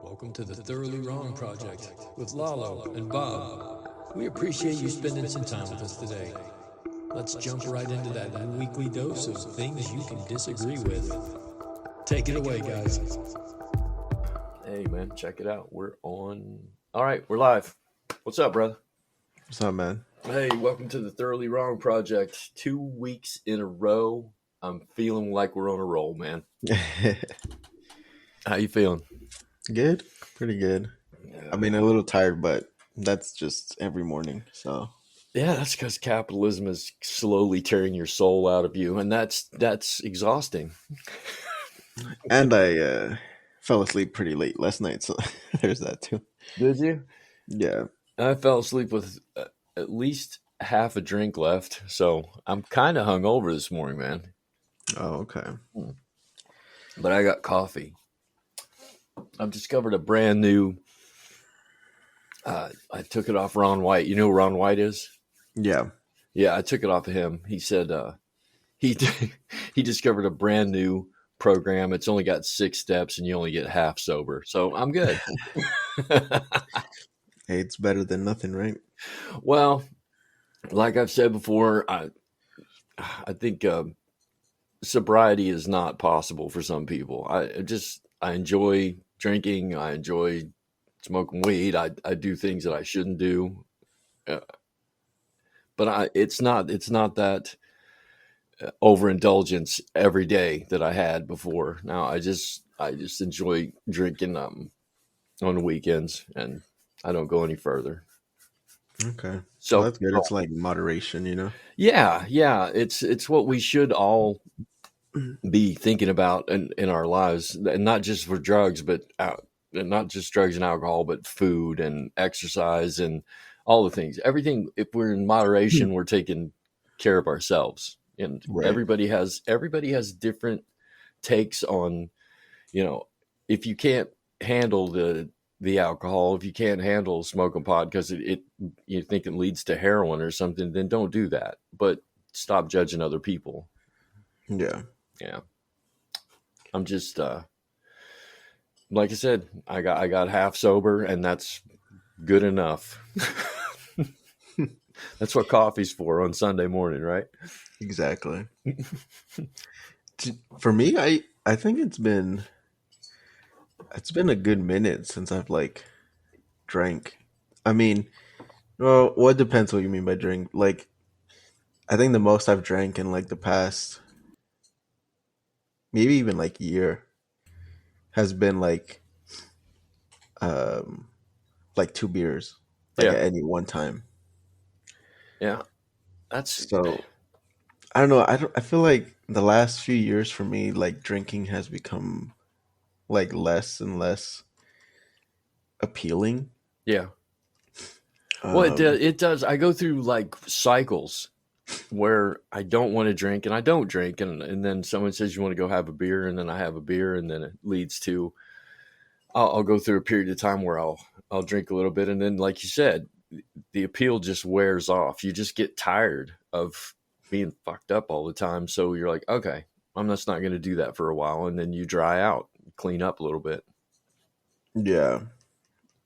Welcome to the Thoroughly Wrong Project with Lalo and Bob. We appreciate you spending some time with us today. Let's jump right into that weekly dose of things you can disagree with. Take it away, guys. Hey man, check it out. We're on. All right, we're live. What's up, brother? What's up, man? Hey, welcome to the Thoroughly Wrong Project. 2 weeks in a row. I'm feeling like we're on a roll, man. How you feeling? Good, pretty good. I mean, a little tired, but that's just every morning. So Yeah, that's because capitalism is slowly tearing your soul out of you, and that's exhausting. and I fell asleep pretty late last night, so there's that too. Did you? Yeah. I fell asleep with at least half a drink left, so I'm kind of hungover this morning, man. Oh, okay. But I got coffee. I've discovered a brand new. I took it off Ron White. You know who Ron White is? Yeah. Yeah, I took it off of him. He said he he discovered a brand new program. It's only got 6 steps, and you only get half sober. So I'm good. Hey, it's better than nothing, right? Well, like I've said before, I think sobriety is not possible for some people. I enjoy drinking. I enjoy smoking weed. I do things that I shouldn't do. Uh, but it's not that overindulgence every day that I had before. Now I just enjoy drinking on the weekends, and I don't go any further. Okay. Well, So that's good. It's like moderation, you know? yeah, it's what we should all be thinking about in our lives, and not just for drugs, but and not just drugs and alcohol, but food and exercise and all the things. Everything, if we're in moderation, we're taking care of ourselves. And Right. everybody has different takes on, you know, if you can't handle the alcohol, if you can't handle smoking pot because it you think it leads to heroin or something, then don't do that. But stop judging other people. Yeah. Yeah. I'm just like I said, I got half sober, and that's good enough. That's what coffee's for on Sunday morning, right? Exactly. For me, I think it's been a good minute since I've like drank. I mean, well, what depends what you mean by drink. Like, I think the most I've drank in like the past, maybe even like year, has been um like 2 beers, like Yeah, at any one time. yeah. That's So I don't know. I feel like the last few years for me, like drinking has become like less and less appealing. yeah. Well, Um, it does. I go through like cycles where I don't want to drink and I don't drink, and then someone says you want to go have a beer, and then I have a beer, and then it leads to I'll go through a period of time where I'll drink a little bit, and then like you said, the appeal just wears off. You just get tired of being fucked up all the time, so you're like, okay, I'm just not going to do that for a while, and then you dry out, clean up a little bit. yeah.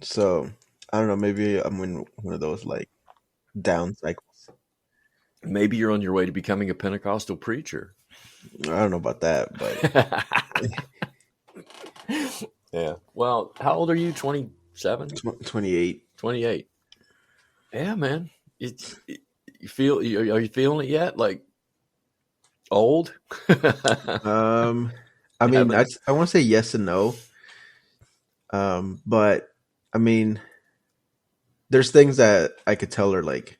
So I don't know. Maybe I'm in one of those like down cycles. Maybe you're on your way to becoming a Pentecostal preacher. I don't know about that, but Yeah. Well, how old are you? 27? 28. 28. Yeah, man. You feel are you feeling it yet? Like old? Um, I You mean, haven't. I want to say yes and no. But I mean, there's things that I could tell are like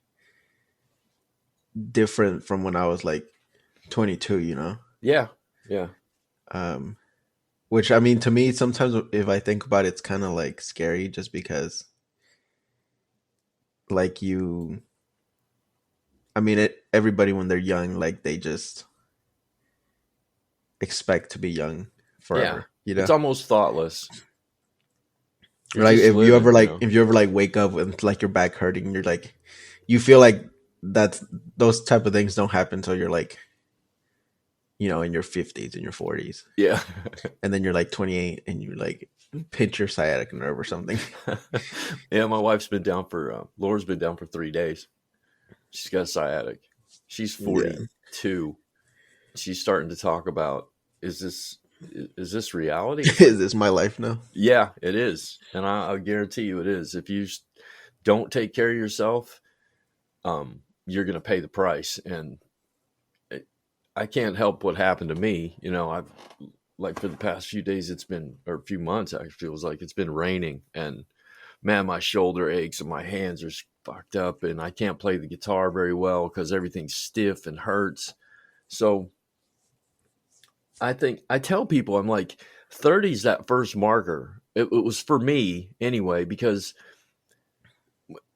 different from when I was like 22, you know? Yeah. Yeah. Um, which I mean, to me, sometimes if I think about it, it's kind of like scary just because, like, I mean, everybody when they're young, like, they just expect to be young Yeah. forever, you It's know? almost thoughtless. You're Like, just living, you know. if you ever like wake up and like your back hurting, you're like, you feel like that's those type of things don't happen until you're like in your 50s and your 40s, Yeah. and then you're like 28 and you like pinch your sciatic nerve or something. Yeah, my wife's been down for Laura's been down for 3 days. She's got sciatic. She's Yeah. 42. She's starting to talk about, is this is this reality? It's like, Is this my life now? yeah, it is, and I'll guarantee you it is. If you don't take care of yourself, you're going to pay the price. And I can't help what happened to me. I've like for the past few days, or a few months, actually, feels like it's been raining, and man, my shoulder aches and my hands are fucked up, and I can't play the guitar very well because everything's stiff and hurts. So I tell people, I'm like, 30's that first marker. It was for me anyway, because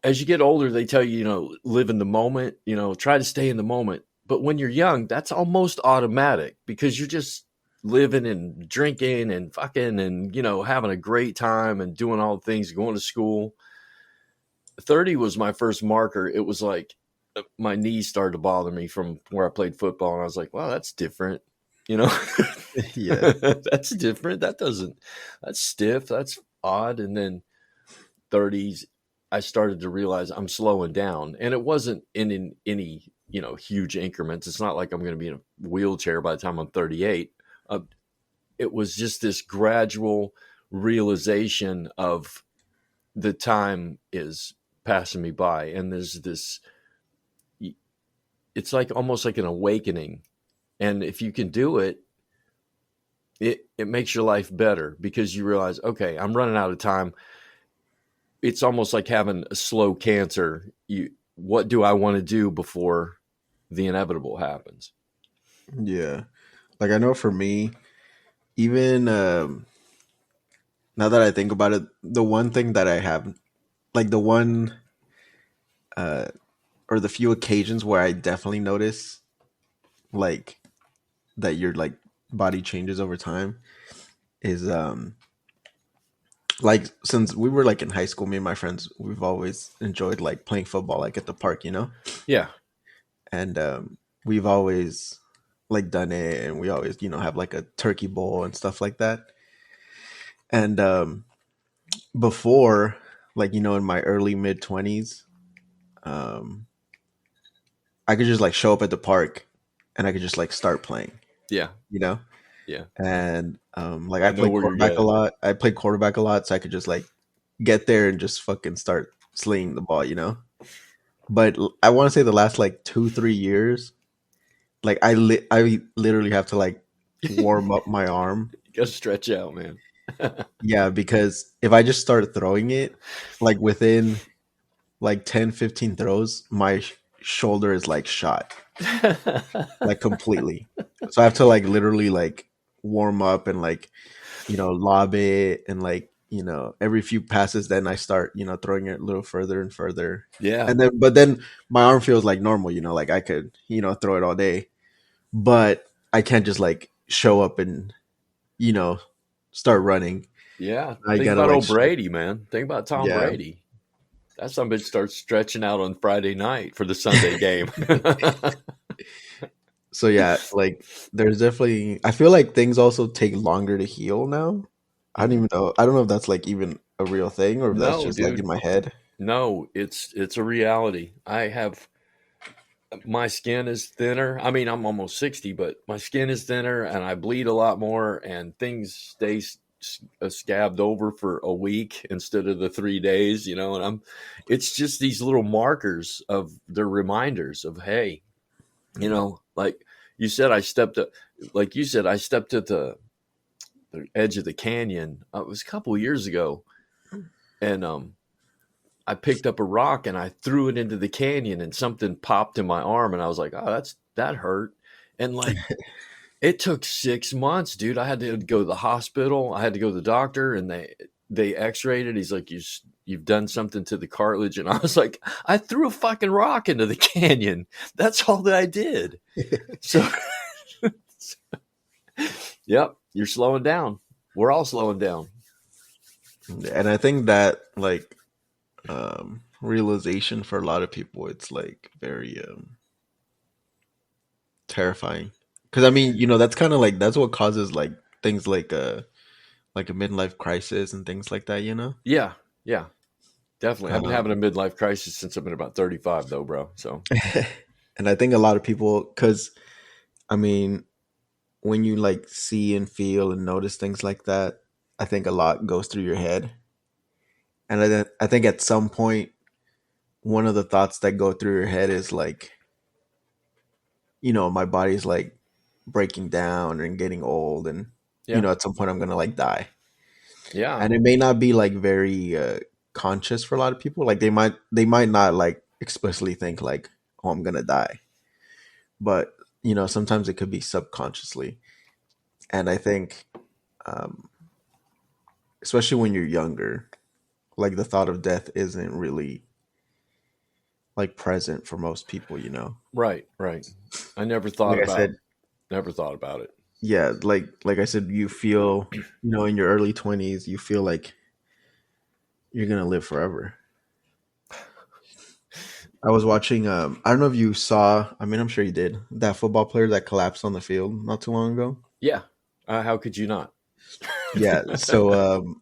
as you get older, they tell you, live in the moment, try to stay in the moment. But when you're young, that's almost automatic because you're just living and drinking and fucking and, having a great time and doing all the things, going to school. 30 was my first marker. It was like my knees started to bother me from where I played football. And I was like, wow, that's different. Yeah. That's different. That's stiff. That's odd. And then 30s, I started to realize I'm slowing down, and it wasn't in any, huge increments. It's not like I'm going to be in a wheelchair by the time I'm 38. It was just this gradual realization of the time is passing me by. And there's this, it's like almost like an awakening. And if you can do it, it makes your life better because you realize, okay, I'm running out of time. It's almost like having a slow cancer. What do I want to do before the inevitable happens? Yeah. Like I know for me, even now that I think about it, the one thing that I have, like the one uh, or the few occasions where I definitely notice like that your like body changes over time is like since we were like in high school, me and my friends, we've always enjoyed like playing football like at the park, Yeah. and we've always like done it, and we always have like a turkey bowl and stuff like that. And before, like in my early mid 20s, um I could just like show up at the park and I could just like start playing, Yeah. you know Yeah. and like I I know played where you're quarterback a getting. lot. I played quarterback a lot, so I could just like get there and just fucking start slinging the ball. But I want to say the last like 2-3 years, like I literally have to like warm up my arm. You gotta stretch out, man. Yeah, because if I just start throwing it, like within like 10-15 throws, my shoulder is like shot, like completely. So I have to like literally like warm up and like lob it, and like every few passes, then I start throwing it a little further and further, Yeah. and then my arm feels like normal, like I could throw it all day, but I can't just like show up and you know start running. Yeah. I Think gotta about like old Brady, man. Think about Tom yeah. Brady. That some bitch starts stretching out on Friday night for the Sunday game. So yeah, like there's definitely, I feel like things also take longer to heal now. Mhm. I don't know if that's like even a real thing or if that's No, just like in dude. my head. No, it's a reality. My skin is thinner. I mean, I'm almost 60, but my skin is thinner and I bleed a lot more, and things stay scabbed over for a week instead of the 3 days, and it's just these little markers of the reminders of, hey, like you said, like you said, I stepped at the edge of the canyon. It was a couple of years ago, and I picked up a rock and I threw it into the canyon, and something popped in my arm, and I was like, "Oh, that hurt." And like it took 6 months, dude. I had to go to the hospital. I had to go to the doctor, and they x-rayed it. He's like, "You've done something to the cartilage." And I was like, "I threw a fucking rock into the canyon. That's all that I did." So, yep, you're slowing down. We're all slowing down. And I think that like realization for a lot of people, it's like very terrifying. Because I mean, that's kind of like that's what causes like things like a midlife crisis and things like that. Yeah, yeah, definitely. I've been having Um, a midlife crisis since I've been about 35, though, bro. So and I think a lot of people, because I mean, when you like see and feel and notice things like that, I think a lot goes through your head. And I think at some point, one of the thoughts that go through your head is like, my body's like breaking down and getting old, and yeah, at some point I'm gonna like die. yeah, And it may not be like very conscious for a lot of people. Like they might not like explicitly think like, oh, I'm gonna die, but sometimes it could be subconsciously. And I think, um, especially when you're younger, like the thought of death isn't really like present for most people. right, right. I Like I said, never thought about it. yeah, like I said, you feel, in your early 20s, you feel like you're gonna live forever. I was watching. I don't know if you saw. I mean, I'm sure you did. That football player that collapsed on the field not too long ago. Yeah, how could you not? Yeah. So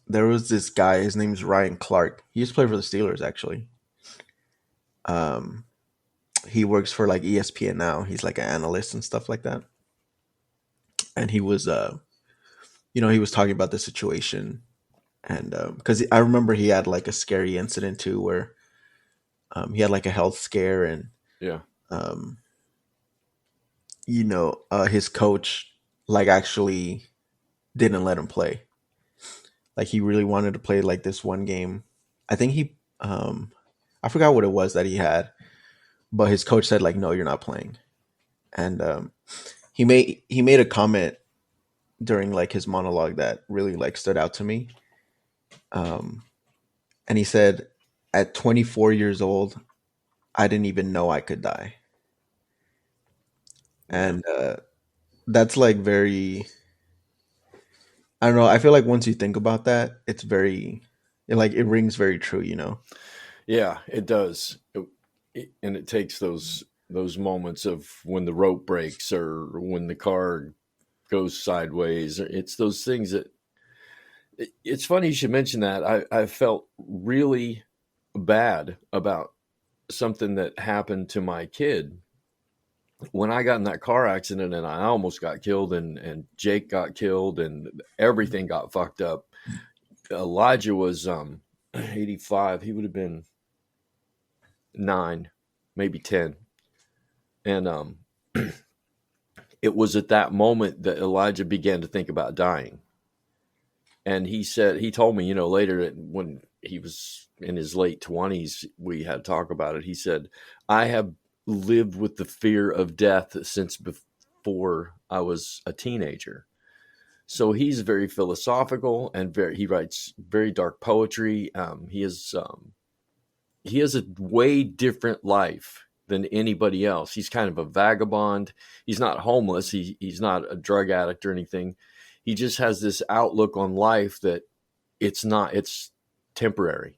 there was this guy. His name's Ryan Clark. He used to play for the Steelers, actually. Um, he works for like ESPN now. He's like an analyst and stuff like that. And he was, he was talking about the situation, and because I remember he had like a scary incident too, where he had like a health scare, and Yeah, um, his coach like actually didn't let him play. Like he really wanted to play like this one game. I think I forgot what it was that he had, but his coach said like, no, you're not playing. And he made a comment during like his monologue that really like stood out to me. Um, and he said, at 24 years old, I didn't even know I could die. yeah, And that's like very, I don't know. I feel like once you think about that, it rings very true. yeah. It does, and it takes those moments of when the rope breaks or when the car goes sideways. It's those things that. It's funny you should mention that. I felt really bad about something that happened to my kid when I got in that car accident, and I almost got killed, and Jake got killed, and everything got fucked up. Elijah was 85. He would have been 9, maybe 10. And it was at that moment that Elijah began to think about dying. And he told me, later that when he was in his late 20s, we had to talk about it. He said, I have lived with the fear of death since before I was a teenager. So he's very philosophical, and he writes very dark poetry. He has a way different life than anybody else. He's kind of a vagabond. He's not homeless. He's not a drug addict or anything. He just has this outlook on life that it's temporary.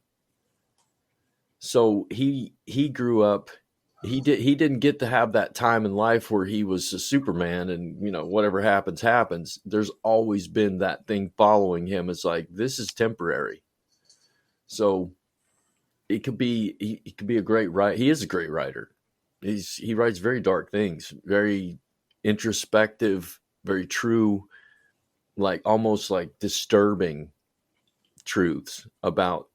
So he grew up. He didn't get to have that time in life where he was a Superman and whatever happens happens. There's always been that thing following him. It's like, this is temporary. So he could be a great writer. He is a great writer. He writes very dark things, very introspective, very true, like almost like disturbing truths about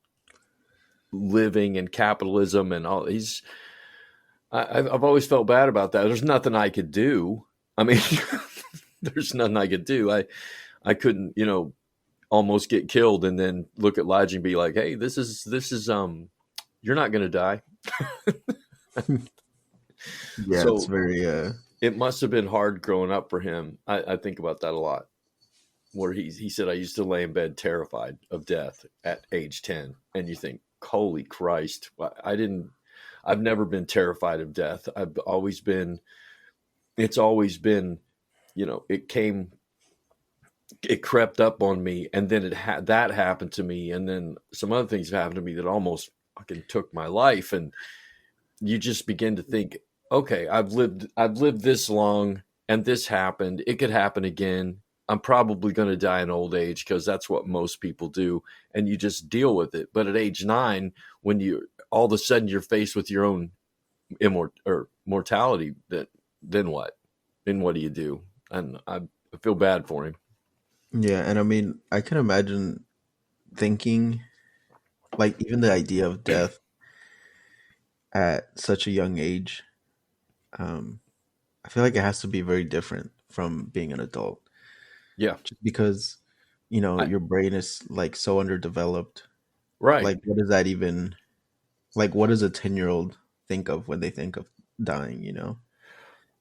living and capitalism and all. I've always felt bad about that. There's nothing I could do. I mean, there's nothing I could do. I couldn't, almost get killed and then look at Lodge and be like, hey, this is you're not going to die. Yeah, it's So very it must have been hard growing up for him. I think about that a lot. Where he said, I used to lay in bed terrified of death at age 10. And you think, holy Christ, I've never been terrified of death. It's always been, it crept up on me, and then that happened to me. And then some other things happened to me that almost fucking took my life. And you just begin to think, okay, I've lived this long, and this happened. It could happen again. I'm probably going to die in old age because that's what most people do, and you just deal with it. But at age 9, when you all of a sudden you're faced with your own mortality, then what? Then what do you do? And I feel bad for him. Yeah, and I mean, I can imagine thinking like even the idea of death at such a young age. Um, I feel like it has to be very different from being an adult, Yeah, just because I, your brain is like so underdeveloped. right. Like, what does that even like? What does a 10-year-old think of when they think of dying?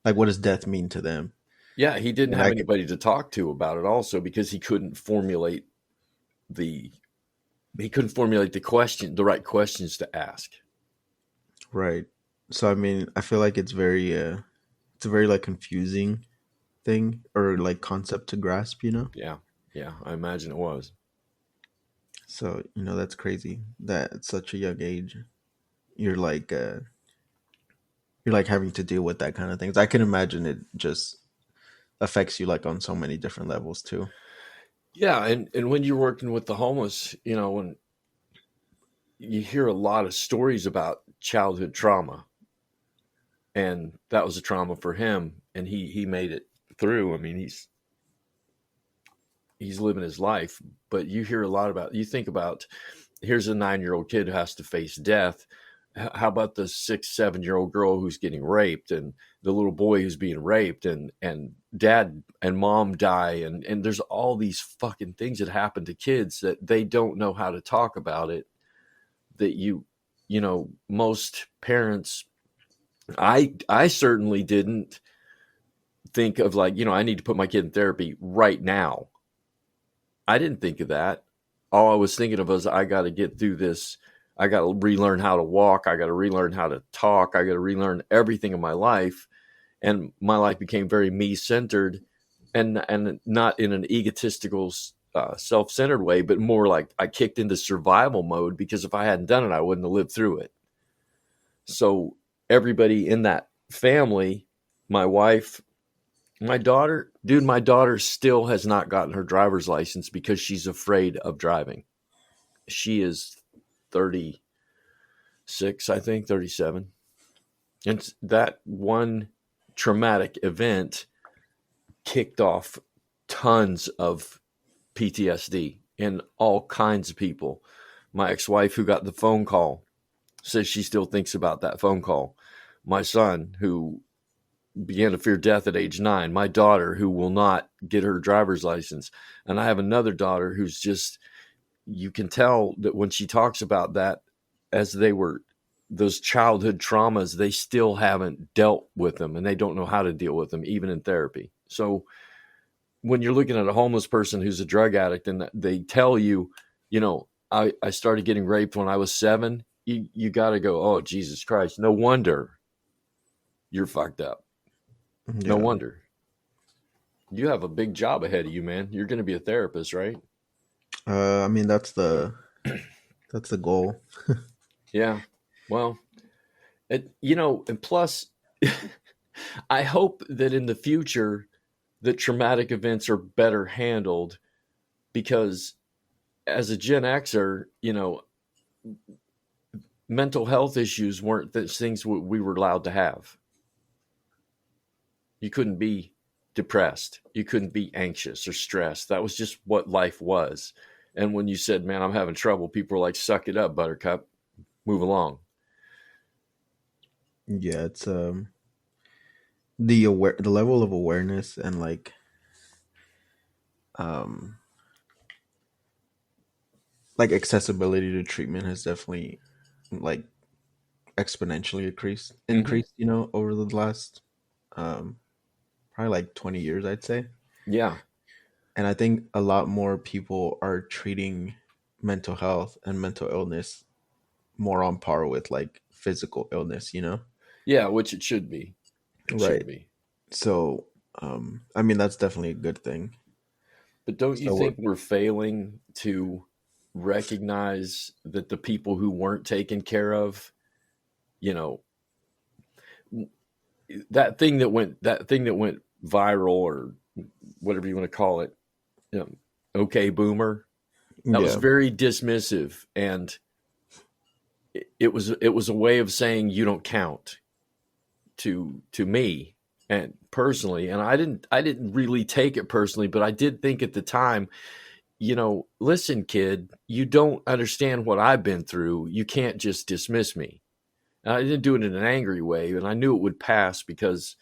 Like, what does death mean to them? Yeah, he didn't And have I could, anybody to talk to about it also because the he couldn't formulate the right questions to ask. right. So I mean, I feel like it's a very like confusing thing or like concept to grasp. Yeah. Yeah, I imagine it was. So, that's crazy that at such a young age you're like uh you're like having to deal with that kind of things. I can imagine it just affects you like on so many different levels too. Yeah, and when you're working with the homeless, when you hear a lot of stories about childhood trauma, and that was a trauma for him, and he made it through. I mean, he's living his life, but you think about, here's a 9-year-old kid who has to face death. How about the 6, 7-year-old girl who's getting raped, and the little boy who's being raped, and dad and mom die, and there's all these fucking things that happen to kids that they don't know how to talk about it. That most parents, I certainly didn't think of, like, I need to put my kid in therapy right now. I didn't think of that. All I was thinking of was, I got to get through this. I got to relearn how to walk. I got to relearn how to talk. I got to relearn everything in my life. And my life became very me centered, and not in an egotistical, self centered way, but more like I kicked into survival mode, because if I hadn't done it, I wouldn't have lived through it. So everybody in that family, my wife, my daughter, dude, my daughter still has not gotten her driver's license because she's afraid of driving. She is 36, I think, 37. And that one traumatic event kicked off tons of PTSD in all kinds of people. My ex-wife, who got the phone call, says she still thinks about that phone call. My son, who began to fear death at age 9. My daughter, who will not get her driver's license. And I have another daughter who's just, you can tell that when she talks about that, as they were those childhood traumas, they still haven't dealt with them, and they don't know how to deal with them, even in therapy. So when you're looking at a homeless person who's a drug addict, and they tell you, I started getting raped when I was 7, you got to go, oh, Jesus Christ, no wonder you're fucked up. No Yeah. wonder. You have a big job ahead of you, man. You're going to be a therapist, right? I mean, that's the goal. Yeah. Well, and plus, I hope that in the future that traumatic events are better handled, because as a Gen Xer, mental health issues weren't the things we were allowed to have. You couldn't be depressed. You couldn't be anxious or stressed. That was just what life was. And when you said, man, I'm having trouble, people were like, suck it up, buttercup, move along. Yeah, it's the level of awareness and um like accessibility to treatment has definitely like exponentially Mm-hmm. increased, over the last um probably like 20 years, I'd say. Yeah. And I think a lot more people are treating mental health and mental illness more on par with like physical illness. Yeah, which it should be. It should Right. be. So, I mean, that's definitely a good thing. But don't you So, what? think we're failing to recognize that the people who weren't taken care of, you know, that thing that went viral or whatever you want to call it, okay boomer, that was Yeah. very dismissive, and it was a way of saying you don't count to me and personally. And I didn't really take it personally, but I did think at the time, listen, kid, you don't understand what I've been through. You can't just dismiss me. And I didn't do it in an angry way, and I knew it would pass because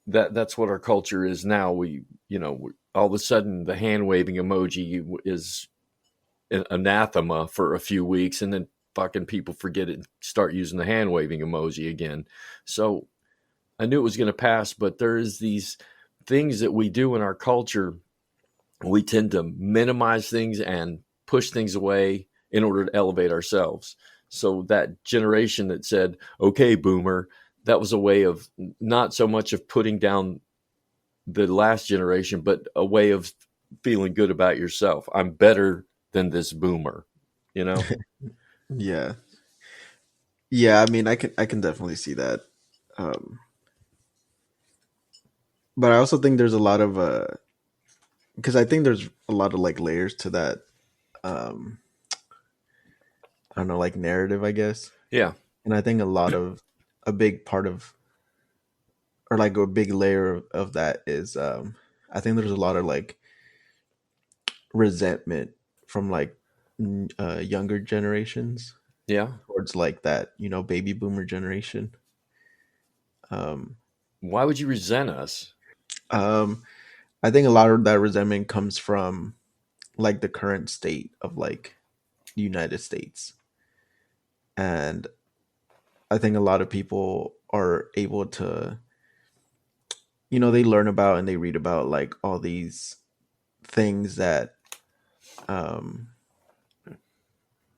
that's what our culture is now. All of a sudden the hand waving emoji is an anathema for a few weeks, and then fucking people forget it and start using the hand waving emoji again. So I knew it was going to pass, but there is these things that we do in our culture. We tend to minimize things and push things away in order to elevate ourselves. So that generation that said, okay, boomer, that was a way of not so much of putting down the last generation, but a way of feeling good about yourself. I'm better than this boomer, you know? Yeah. Yeah, I mean, I can definitely see that. Um, but I also think there's a lot of because I think there's a lot of like layers to that. Um, I don't know, like narrative, I guess. Yeah. And I think a big part of, or like a big layer of that is, I think there's a lot of like resentment from like younger generations Yeah. towards like that, baby boomer generation. Um, Why would you resent us? um, I think a lot of that resentment comes from like the current state of like the United States. And I think a lot of people are able to, they learn about and they read about like all these things um,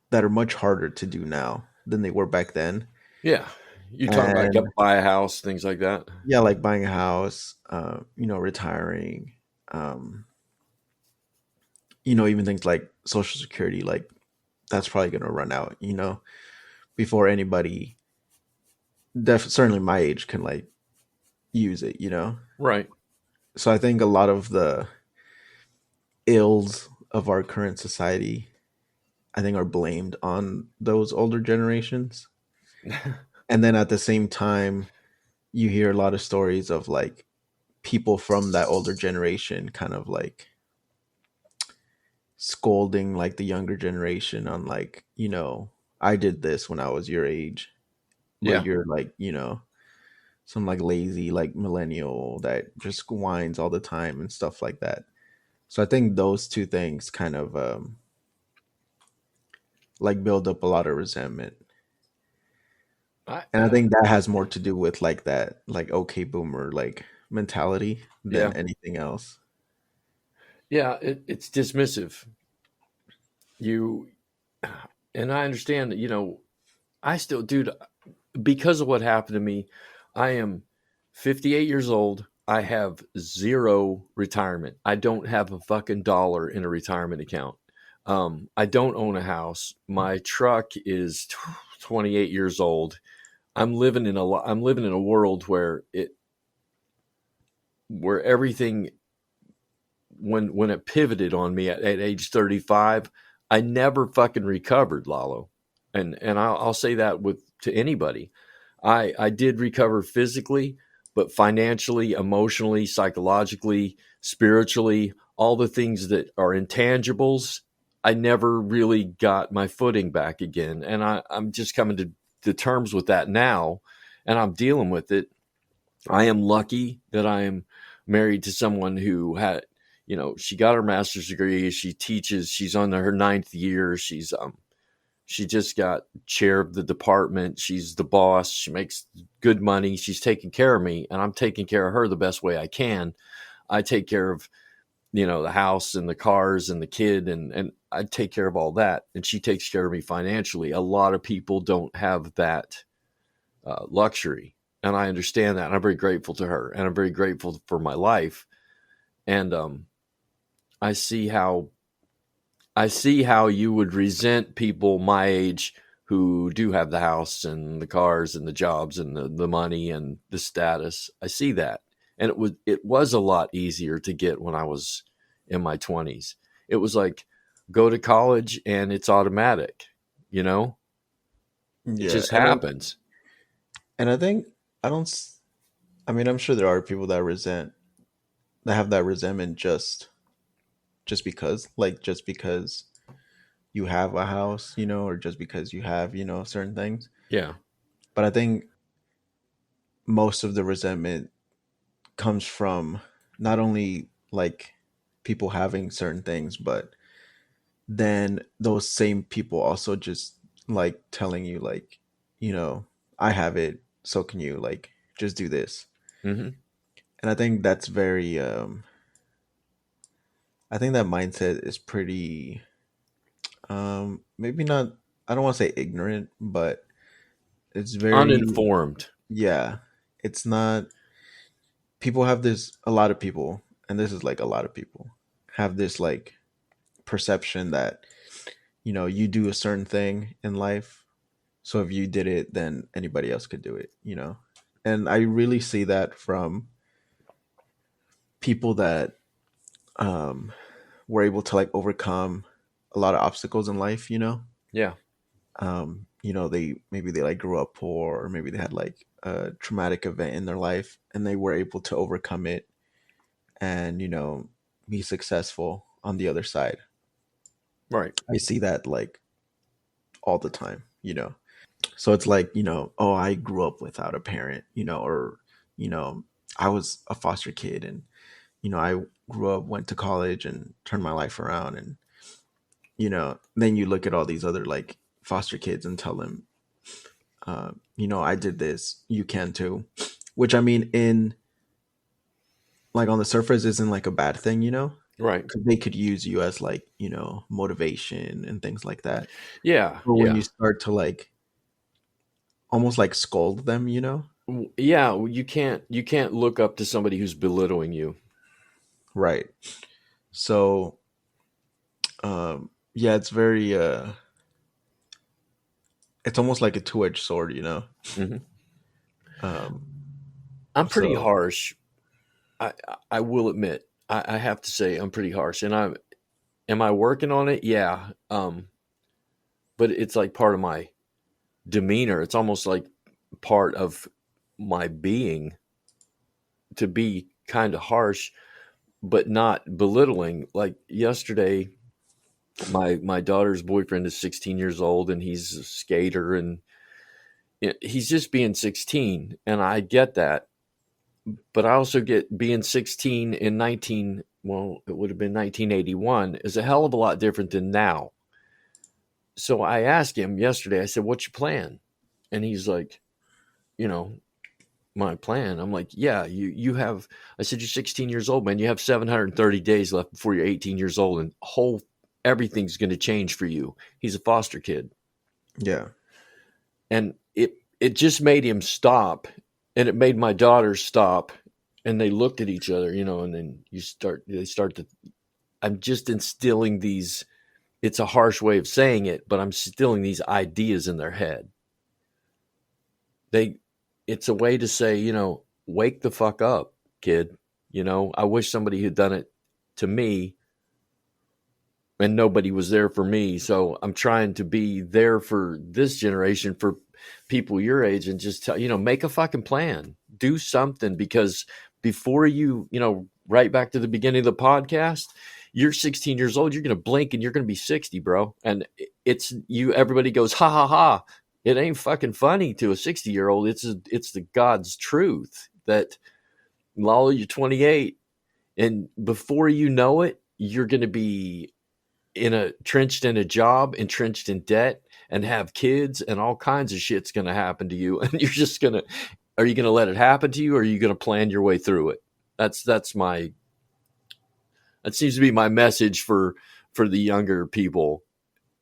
that are much harder to do now than they were back then. Yeah. You talking about And buy a house, things like that? yeah, like buying a house, retiring, um, even things like Social Security, like that's probably going to run out, before anybody, certainly my age, can like use it. Right. So I think a lot of the ills of our current society, I think, are blamed on those older generations. And then at the same time, you hear a lot of stories of like people from that older generation kind of like scolding like the younger generation on like, I did this when I was your age, but Yeah. you're like, some like lazy like millennial that just whines all the time and stuff like that. So I think those two things kind of like build up a lot of resentment. I, And I think that has more to do with like that like okay boomer like mentality than yeah. anything else. Yeah. It's dismissive. You, and I understand that, I still, dude, because of what happened to me, I am 58 years old. I have zero retirement. I don't have a fucking dollar in a retirement account. I don't own a house. My truck is 28 years old. I'm living in a world where everything, when it pivoted on me at age 35, I never fucking recovered, Lalo. And I'll say that to anybody. I did recover physically, but financially, emotionally, psychologically, spiritually, all the things that are intangibles, I never really got my footing back again. And I'm just coming to terms with that now, and I'm dealing with it. I am lucky that I am married to someone who had, she got her master's degree. She teaches. She's on her ninth year. She just got chair of the department. She's the boss. She makes good money. She's taking care of me, and I'm taking care of her the best way I can. I take care of, the house and the cars and the kid, and I take care of all that. And she takes care of me financially. A lot of people don't have that luxury. And I understand that. And I'm very grateful to her, and I'm very grateful for my life. And I see how you would resent people my age who do have the house and the cars and the jobs and the money and the status. I see that. And it was a lot easier to get when I was in my 20s. It was like go to college and it's automatic, you know? It Yeah, just happens. and I think I don't. I mean, I'm sure there are people that have that resentment just because, like, just because you have a house, or just because you have, certain things. Yeah. But I think most of the resentment comes from not only like people having certain things, but then those same people also just like telling you like, you know, I have it, so can you, like just do this. Hmm. And I think that's very I think that mindset is pretty maybe not, I don't want to say ignorant, but it's very, Uninformed. yeah, it's not, people have this, a lot of people, and this is like a lot of people have this like perception that, you do a certain thing in life, so if you did it, then anybody else could do it. And I really see that from people that um were able to like overcome a lot of obstacles in life. Yeah. They like grew up poor, or maybe they had like a traumatic event in their life and they were able to overcome it and be successful on the other side. Right. I see that like all the time. So it's like, oh, I grew up without a parent, or you know I was a foster kid, and I grew up, went to college, and turned my life around. And then you look at all these other like foster kids and tell them, I did this, you can too. Which, I mean, in like on the surface isn't like a bad thing. Right. 'Cause they could use you as like, motivation and things like that. Yeah. But when you Yeah. start to like almost like scold them. Yeah. You can't look up to somebody who's belittling you. Right. So yeah, it's very it's almost like a two-edged sword. Hmm. Um I'm pretty so harsh. I will admit. I have to say I'm pretty harsh. And am I working on it? Yeah. But it's like part of my demeanor. It's almost like part of my being to be kind of harsh, but not belittling. Like yesterday, my daughter's boyfriend is 16 years old and he's a skater, and he's just being 16, and I get that. But I also get being 16 in 19, well, it would have been 1981, is a hell of a lot different than now. So I asked him yesterday, I said, "What's your plan?" And he's like, you know, my plan. I'm like, "Yeah, you have," I said, "You're 16 years old, man. You have 730 days left before you're 18 years old, and whole everything's going to change for you." He's a foster kid. yeah. And it just made him stop, and it made my daughter stop, and they looked at each other, and then they start to, I'm just instilling these, it's a harsh way of saying it, but I'm instilling these ideas in their head. They It's a way to say, wake the fuck up, kid. I wish somebody had done it to me, and nobody was there for me. So I'm trying to be there for this generation, for people your age, and just tell, make a fucking plan, do something, because before right back to the beginning of the podcast, you're 16 years old, you're going to blink and you're going to be 60, bro. And everybody goes, ha ha ha. It ain't fucking funny to a 60-year-old. It's the God's truth that, Lalo, you're 28, and before you know it, you're going to be entrenched in a job, entrenched in debt, and have kids, and all kinds of shit's going to happen to you. And are you going to let it happen to you, or are you going to plan your way through it? That seems to be my message for the younger people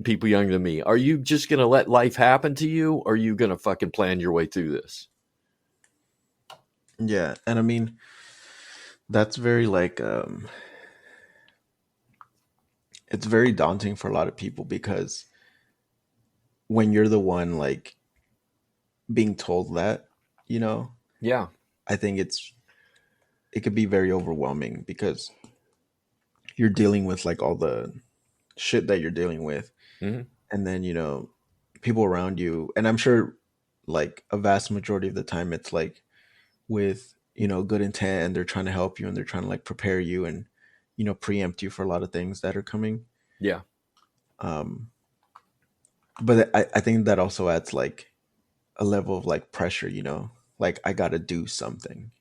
younger than me. Are you just going to let life happen to you, or are you going to fucking plan your way through this? Yeah, and I mean, that's very like it's very daunting for a lot of people, because when you're the one like being told that, you know, Yeah. I think it could be very overwhelming because you're dealing with like all the shit that you're dealing with, Hmm. and then people around you, and I'm sure like a vast majority of the time it's like with good intent, and they're trying to help you, and they're trying to like prepare you and preempt you for a lot of things that are coming. Yeah. um but I think that also adds like a level of like pressure, like I gotta do something,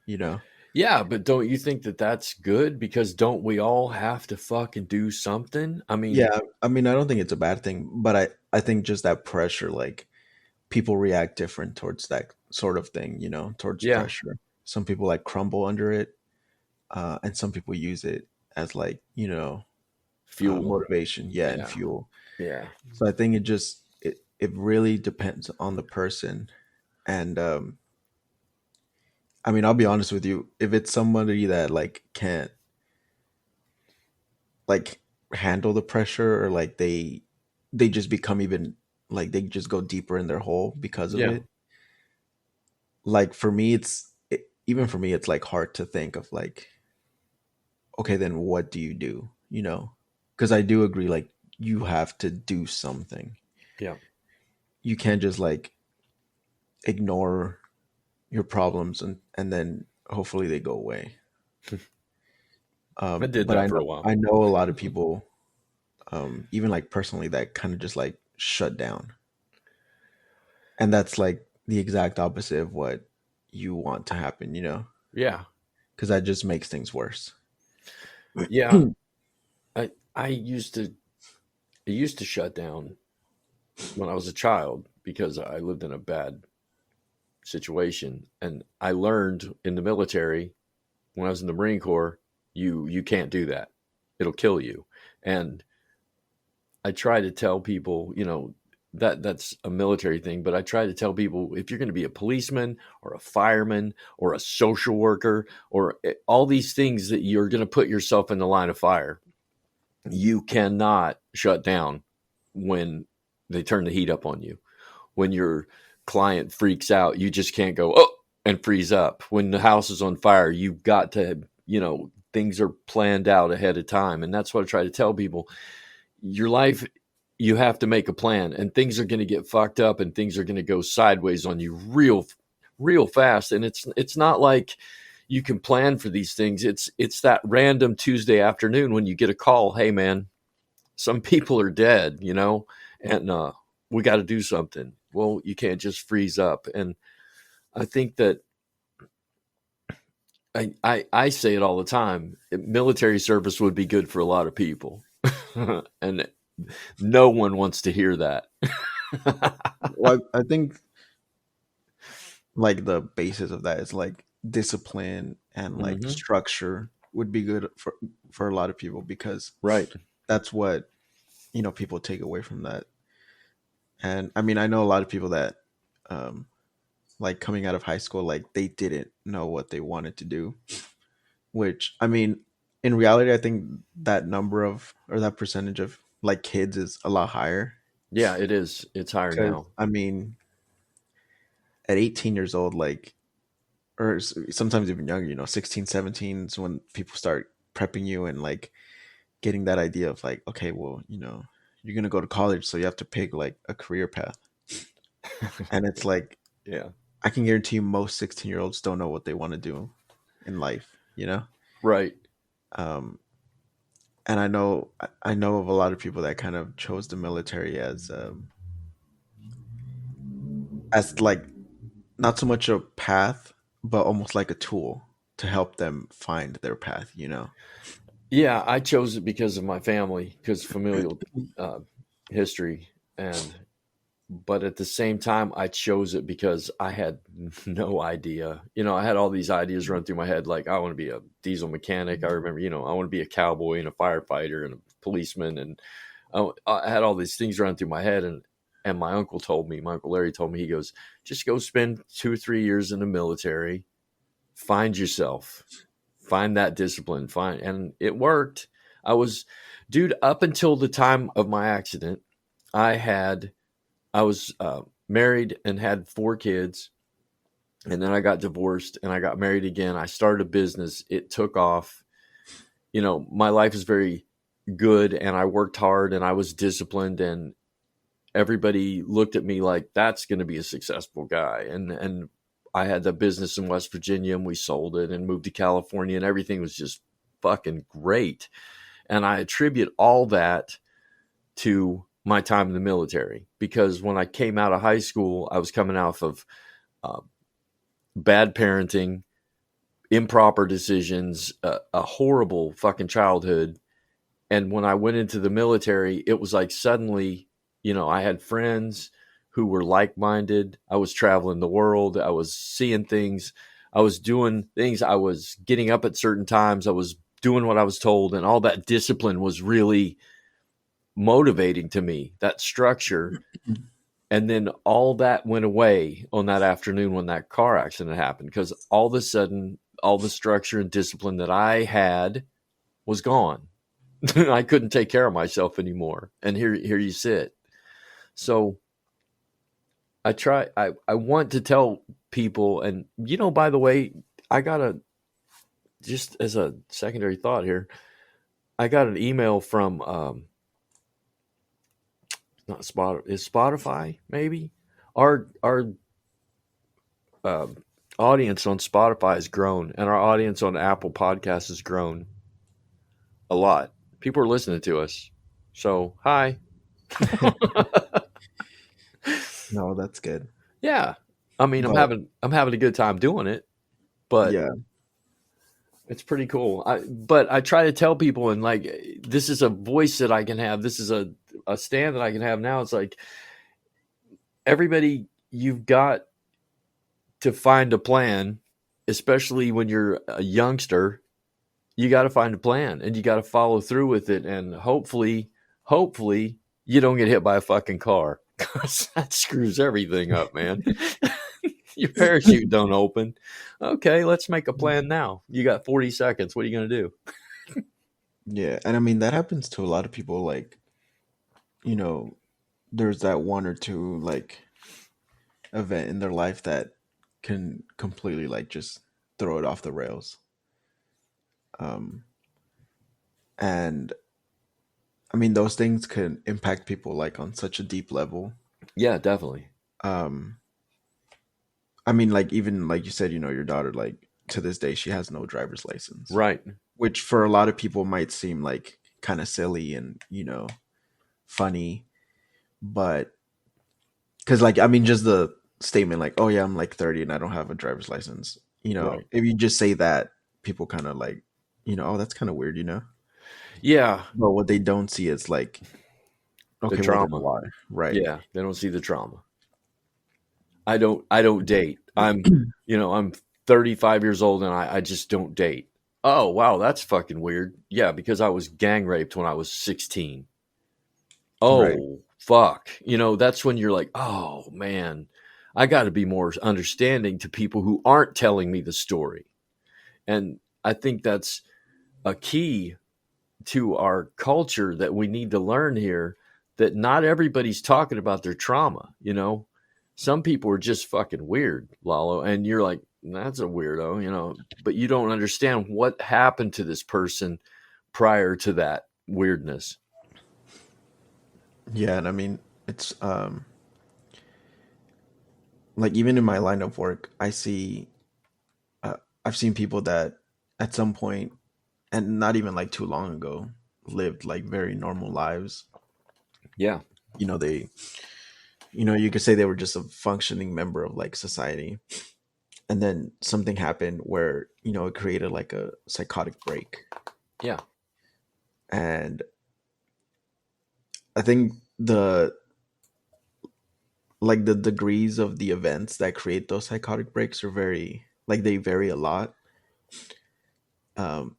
you know Yeah, but don't you think that that's good? Because don't we all have to fucking do something? I mean, yeah, I mean, I don't think it's a bad thing, but I think just that pressure, like people react different towards that sort of thing, towards yeah, pressure. Some people like crumble under it, and some people use it as like fuel. motivation, yeah, and Yeah, fuel. yeah, So I think it really depends on the person. And I mean, I'll be honest with you, if it's somebody that like can't like handle the pressure, or like they just become even like they just go deeper in their hole because of yeah, it. Like for me, even for me, it's like hard to think of like, okay, then what do you do? Because I do agree, like you have to do something. yeah. You can't just like ignore your problems and then hopefully they go away. I did But that for a while. I know a lot of people, even like personally, that kind of just like shut down, and that's like the exact opposite of what you want to happen. Yeah, Because that just makes things worse. yeah. I used to shut down when I was a child because I lived in a bad situation, and I learned in the military when I was in the Marine Corps, you can't do that. It'll kill you. And I try to tell people, that that's a military thing, but I try to tell people if you're going to be a policeman or a fireman or a social worker or all these things that you're going to put yourself in the line of fire, you cannot shut down when they turn the heat up on you. When your client freaks out, you just can't go, oh, and freeze up. When the house is on fire, you've got to, things are planned out ahead of time. And that's what I try to tell people. Your life, you have to make a plan, and things are going to get fucked up, and things are going to go sideways on you real fast. And it's not like you can plan for these things. It's that random Tuesday afternoon when you get a call, hey man, some people are dead, and we got to do something. Well, you can't just freeze up. And I think that I say it all the time. Military service would be good for a lot of people. And no one wants to hear that. Well, I think like the basis of that is like discipline and like Hmm. structure would be good for a lot of people, because Right. that's what people take away from that. And I mean, I know a lot of people that um like coming out of high school, like they didn't know what they wanted to do, which I mean, in reality, I think that number of, or that percentage of like kids is a lot higher. Yeah, it is. It's higher Because now. I mean, at 18 years old, like, or sometimes even younger, 16, 17 is when people start prepping you and like getting that idea of like, okay, well, you're going to go to college, so you have to pick like a career path. And it's like, Yeah. I can guarantee you most 16-year-olds don't know what they want to do in life. Right. Um, and I know of a lot of people that kind of chose the military as like not so much a path, but almost like a tool to help them find their path. Yeah, I chose it because of my family, because familial uh, history, and but at the same time, I chose it because I had no idea. I had all these ideas run through my head, like I want to be a diesel mechanic. I remember, I want to be a cowboy and a firefighter and a policeman, and I had all these things run through my head. And my uncle Larry told me, he goes, just go spend 2 or 3 years in the military, find yourself, find that discipline, and it worked. I was, dude, up until the time of my accident, I was married and had 4 kids, And then I got divorced and I got married again. I started a business. It took off. My life is very good and I worked hard and I was disciplined, and everybody looked at me like that's going to be a successful guy. And I had the business in West Virginia and we sold it and moved to California and everything was just fucking great. And I attribute all that to my time in the military, because when I came out of high school, I was coming off of uh, bad parenting, improper decisions, a horrible fucking childhood. And when I went into the military, it was like suddenly, I had friends who were like minded. I was traveling the world. I was seeing things. I was doing things. I was getting up at certain times. I was doing what I was told. And all that discipline was really motivating to me, that structure. And then all that went away on that afternoon when that car accident happened, because all of a sudden, all the structure and discipline that I had was gone. I couldn't take care of myself anymore. And here you sit. So I want to tell people, and by the way, I got just as a secondary thought here, I got an email from, not Spotify, maybe? Our audience on Spotify has grown, and our audience on Apple Podcasts has grown a lot. People are listening to us. So, hi. No, that's good. Yeah. I mean, But I'm having a good time doing it, but yeah, it's pretty cool. But I try to tell people, and like, this is a voice that I can have. This is a stand that I can have now. It's like, everybody, you've got to find a plan, especially when you're a youngster. You got to find a plan and you got to follow through with it. And hopefully you don't get hit by a fucking car, because that screws everything up, man. Your parachute don't open. Okay, let's make a plan now. You got 40 seconds. What are you going to do? yeah, and I mean that happens to a lot of people. Like, you know, there's that one or two like event in their life that can completely like just throw it off the rails. Um, and I mean those things can impact people like on such a deep level. Yeah, definitely. Um, I mean, like even like you said, your daughter, like to this day, she has no driver's license, Right. which for a lot of people might seem like kind of silly and funny, but because like I mean, just the statement like, "Oh yeah, I'm like 30 and I don't have a driver's license." Right. If you just say that, people kind of like, oh, that's kind of weird. Yeah. But what they don't see is like, The okay, well then trauma. why, right? Yeah. They don't see the trauma. I don't date. I'm 35 years old and I just don't date. Oh, wow. That's fucking weird. Yeah. Because I was gang raped when I was 16. Right. Oh, fuck. That's when you're like, oh man, I got to be more understanding to people who aren't telling me the story. And I think that's a key to our culture that we need to learn here, that not everybody's talking about their trauma. Some people are just fucking weird, Lalo, and you're like, that's a weirdo, but you don't understand what happened to this person prior to that weirdness. Yeah, and I mean, it's like even in my line of work, uh, I've seen people that at some point, and not even like too long ago, lived like very normal lives. Yeah. They, you could say they were just a functioning member of like society, and then something happened where it created like a psychotic break. Yeah. And I think the degrees of the events that create those psychotic breaks are very like they vary a lot, um,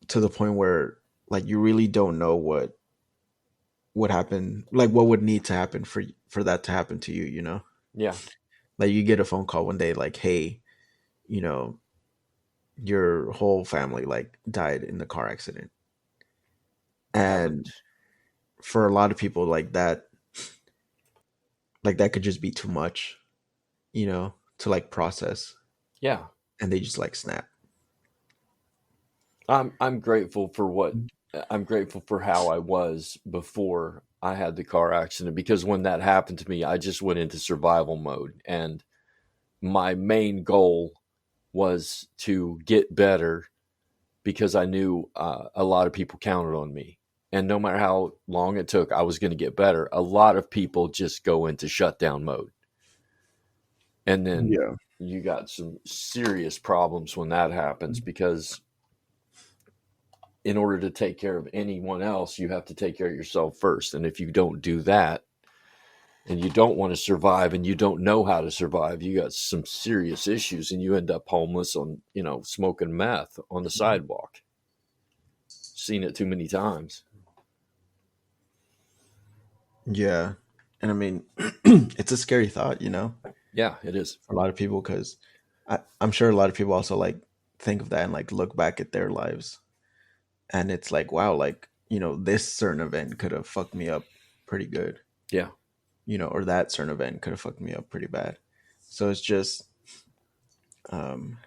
to the point where like you really don't know what would happen, like what would need to happen for that to happen to you. Yeah. Like you get a phone call one day like, hey, you know your whole family like died in the car accident. And Haven't. for a lot of people like that could just be too much, you know to like process, Yeah. and they just like snap. I'm grateful for I'm grateful for how I was before I had the car accident, because when that happened to me, I just went into survival mode, and my main goal was to get better, because I knew a lot of people counted on me. And no matter how long it took, I was going to get better. A lot of people just go into shutdown mode. And then Yeah. you got some serious problems when that happens, because in order to take care of anyone else, you have to take care of yourself first. And if you don't do that, and you don't want to survive, and you don't know how to survive, you got some serious issues, and you end up homeless on, smoking meth on the sidewalk. Seen it too many times. Yeah. And I mean, it's a scary thought, you know, Yeah, it is. for a lot of people, because I'm sure a lot of people also like think of that and like look back at their lives, and it's like, wow, like, you know, this certain event could have fucked me up pretty good, Yeah. you know, or that certain event could have fucked me up pretty bad. So it's just, um,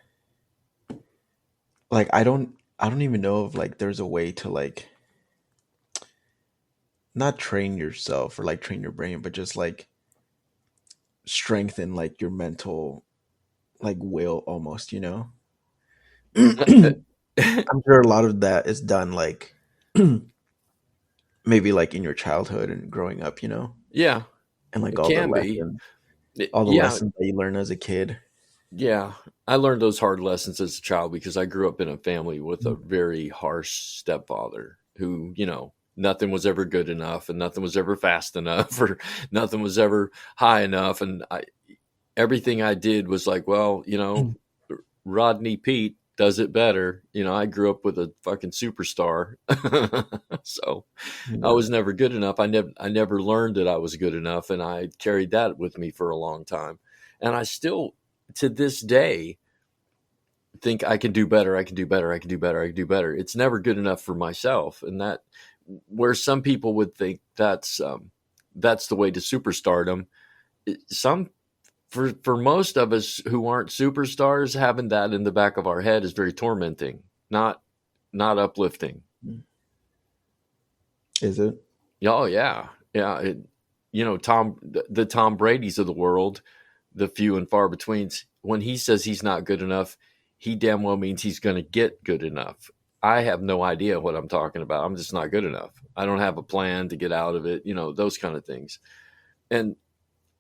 like I don't even know if like there's a way to like not train yourself or like train your brain, but just like strengthen like your mental like will almost, you know. I'm sure a lot of that is done like maybe like in your childhood and growing up, you know, Yeah, and like it can be. all the Yeah, lessons that you learn as a kid. yeah. I learned those hard lessons as a child, because I grew up in a family with a very harsh stepfather who, nothing was ever good enough, and nothing was ever fast enough, or nothing was ever high enough. And everything I did was like, well, Rodney Pete does it better. I grew up with a fucking superstar. So I Yeah. was never good enough. I never learned that I was good enough, and I carried that with me for a long time. And I still, to this day, think I can do better. I can do better. I can do better. I can do better. It's never good enough for myself, and that, where some people would think that's the way to superstardom. Some For most of us who aren't superstars, having that in the back of our head is very tormenting, not uplifting. Is it? Oh yeah, yeah. The Tom Brady's of the world, the few and far betweens. When he says he's not good enough, he damn well means he's going to get good enough. I have no idea what I'm talking about. I'm just not good enough. I don't have a plan to get out of it. Those kind of things. And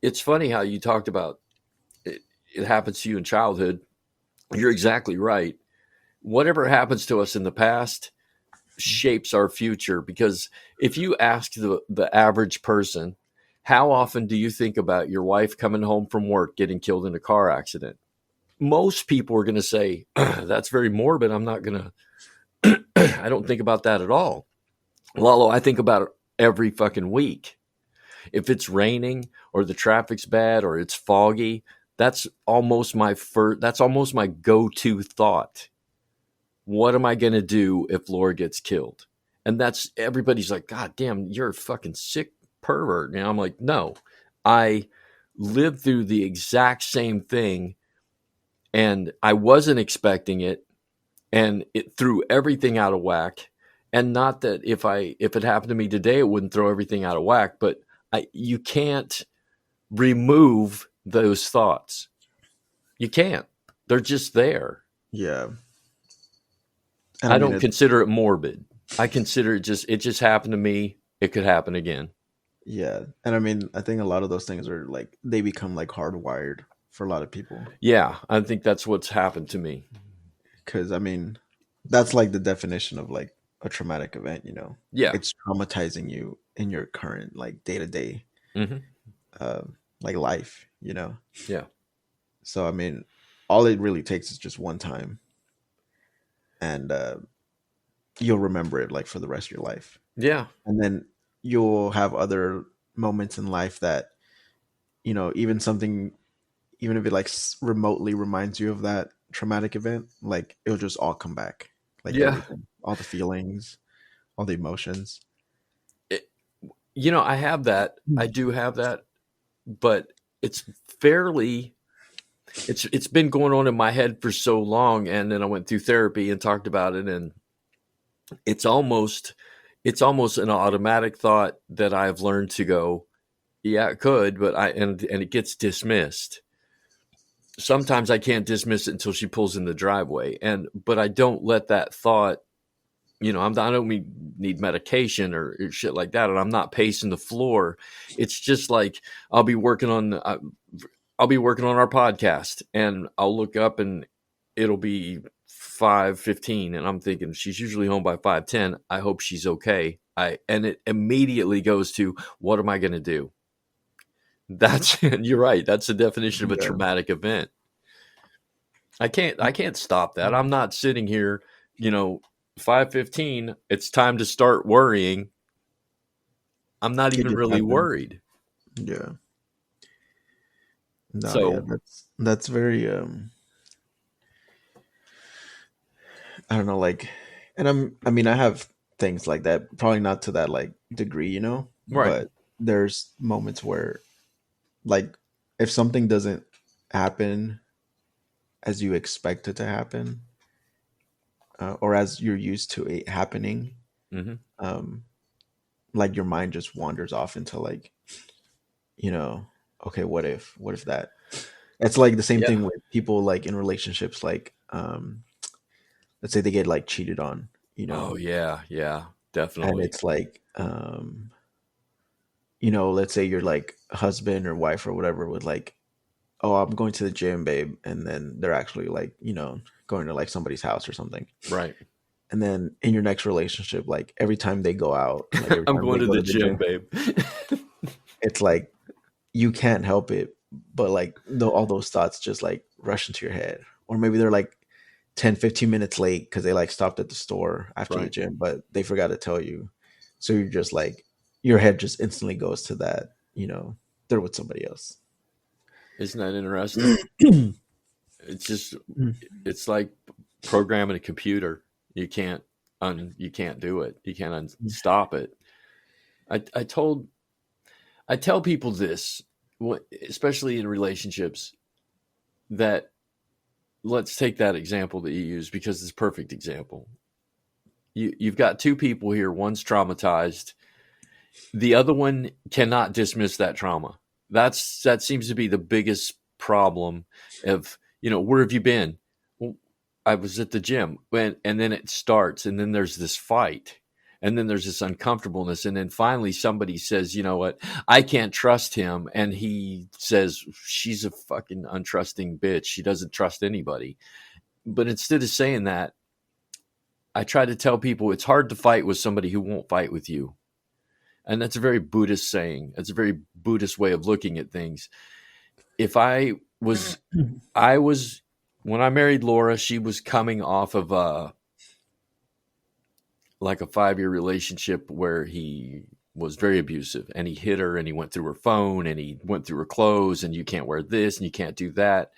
it's funny how you talked about it. It happens to you in childhood. You're exactly right. Whatever happens to us in the past shapes our future, because if you ask the average person, how often do you think about your wife coming home from work getting killed in a car accident? Most people are going to say, that's very morbid. I'm not going to, I don't think about that at all. Lalo, I think about it every fucking week. If it's raining, or the traffic's bad, or it's foggy, that's almost my go-to thought. What am I going to do if Laura gets killed? And that's, everybody's like, God damn, you're a fucking sick pervert. And I'm like, no, I lived through the exact same thing, and I wasn't expecting it, and it threw everything out of whack. And not that if it happened to me today, it wouldn't throw everything out of whack, but you can't remove those thoughts. You can't. They're just there. Yeah. And I I mean, don't consider it morbid. I consider it just happened to me. It could happen again. yeah. And I mean, I think a lot of those things are like, they become like hardwired for a lot of people. Yeah, I think that's what's happened to me. Because I mean, that's like the definition of like a traumatic event, you know? Yeah. It's traumatizing you in your current like day to day Hmm. like life, you know? Yeah. So I mean, all it really takes is just one time, and you'll remember it like for the rest of your life. Yeah. And then you'll have other moments in life that, you know, even if it like remotely reminds you of that traumatic event, like it'll just all come back, like Yeah. everything, all the feelings, all the emotions. It, I have that. I do have that, but it's fairly it's been going on in my head for so long, and then I went through therapy and talked about it, and it's almost an automatic thought that I've learned to go, yeah, it could, but and it gets dismissed. Sometimes I can't dismiss it until she pulls in the driveway, but I don't let that thought, I don't need medication or shit like that, and I'm not pacing the floor. It's just like I'll be working on our podcast, and I'll look up and it'll be 5:15, and I'm thinking she's usually home by 5:10. I hope she's okay. And it immediately goes to, what am I going to do? You're right. That's the definition of a traumatic event. I can't stop that. I'm not sitting here, 5:15, it's time to start worrying. I'm not even really worried. Yeah. No, So yeah, that's very I don't know, like, and I mean, I have things like that, probably not to that like degree, right. but there's moments where, like, if something doesn't happen as you expect it to happen, or as you're used to it happening, Mm-hmm. like your mind just wanders off into like, okay, what if that? It's like the same thing with people like in relationships, like, let's say they get like cheated on, Oh yeah, and definitely. it's like, let's say you're like husband or wife or whatever with like, oh, I'm going to the gym, babe, and then they're actually like, going to like somebody's house or something. Right. And then in your next relationship, like every time they go out, like every I'm time going they to go the to the gym, gym, babe. it's like you can't help it, but like all those thoughts just like rush into your head. Or maybe they're like 10-15 minutes late because they like stopped at the store after the Right. gym, but they forgot to tell you. So you're just like, your head just instantly goes to that, they're with somebody else. Isn't that interesting? It's just, it's like programming a computer. You can't do it. You can't stop it. I tell people this, especially in relationships, that let's take that example that you use because it's a perfect example. You've got two people here. One's traumatized. The other one cannot dismiss that trauma. That seems to be the biggest problem of, where have you been? Well, I was at the gym. And then it starts, and then there's this fight, and then there's this uncomfortableness, and then finally somebody says, you know what, I can't trust him, and he says, she's a fucking untrusting bitch. She doesn't trust anybody. But instead of saying that, I try to tell people it's hard to fight with somebody who won't fight with you. And that's a very Buddhist saying. It's a very Buddhist way of looking at things. If I was, when I married Laura, she was coming off of like a 5-year relationship where he was very abusive, and he hit her, and he went through her phone, and he went through her clothes, and you can't wear this and you can't do that.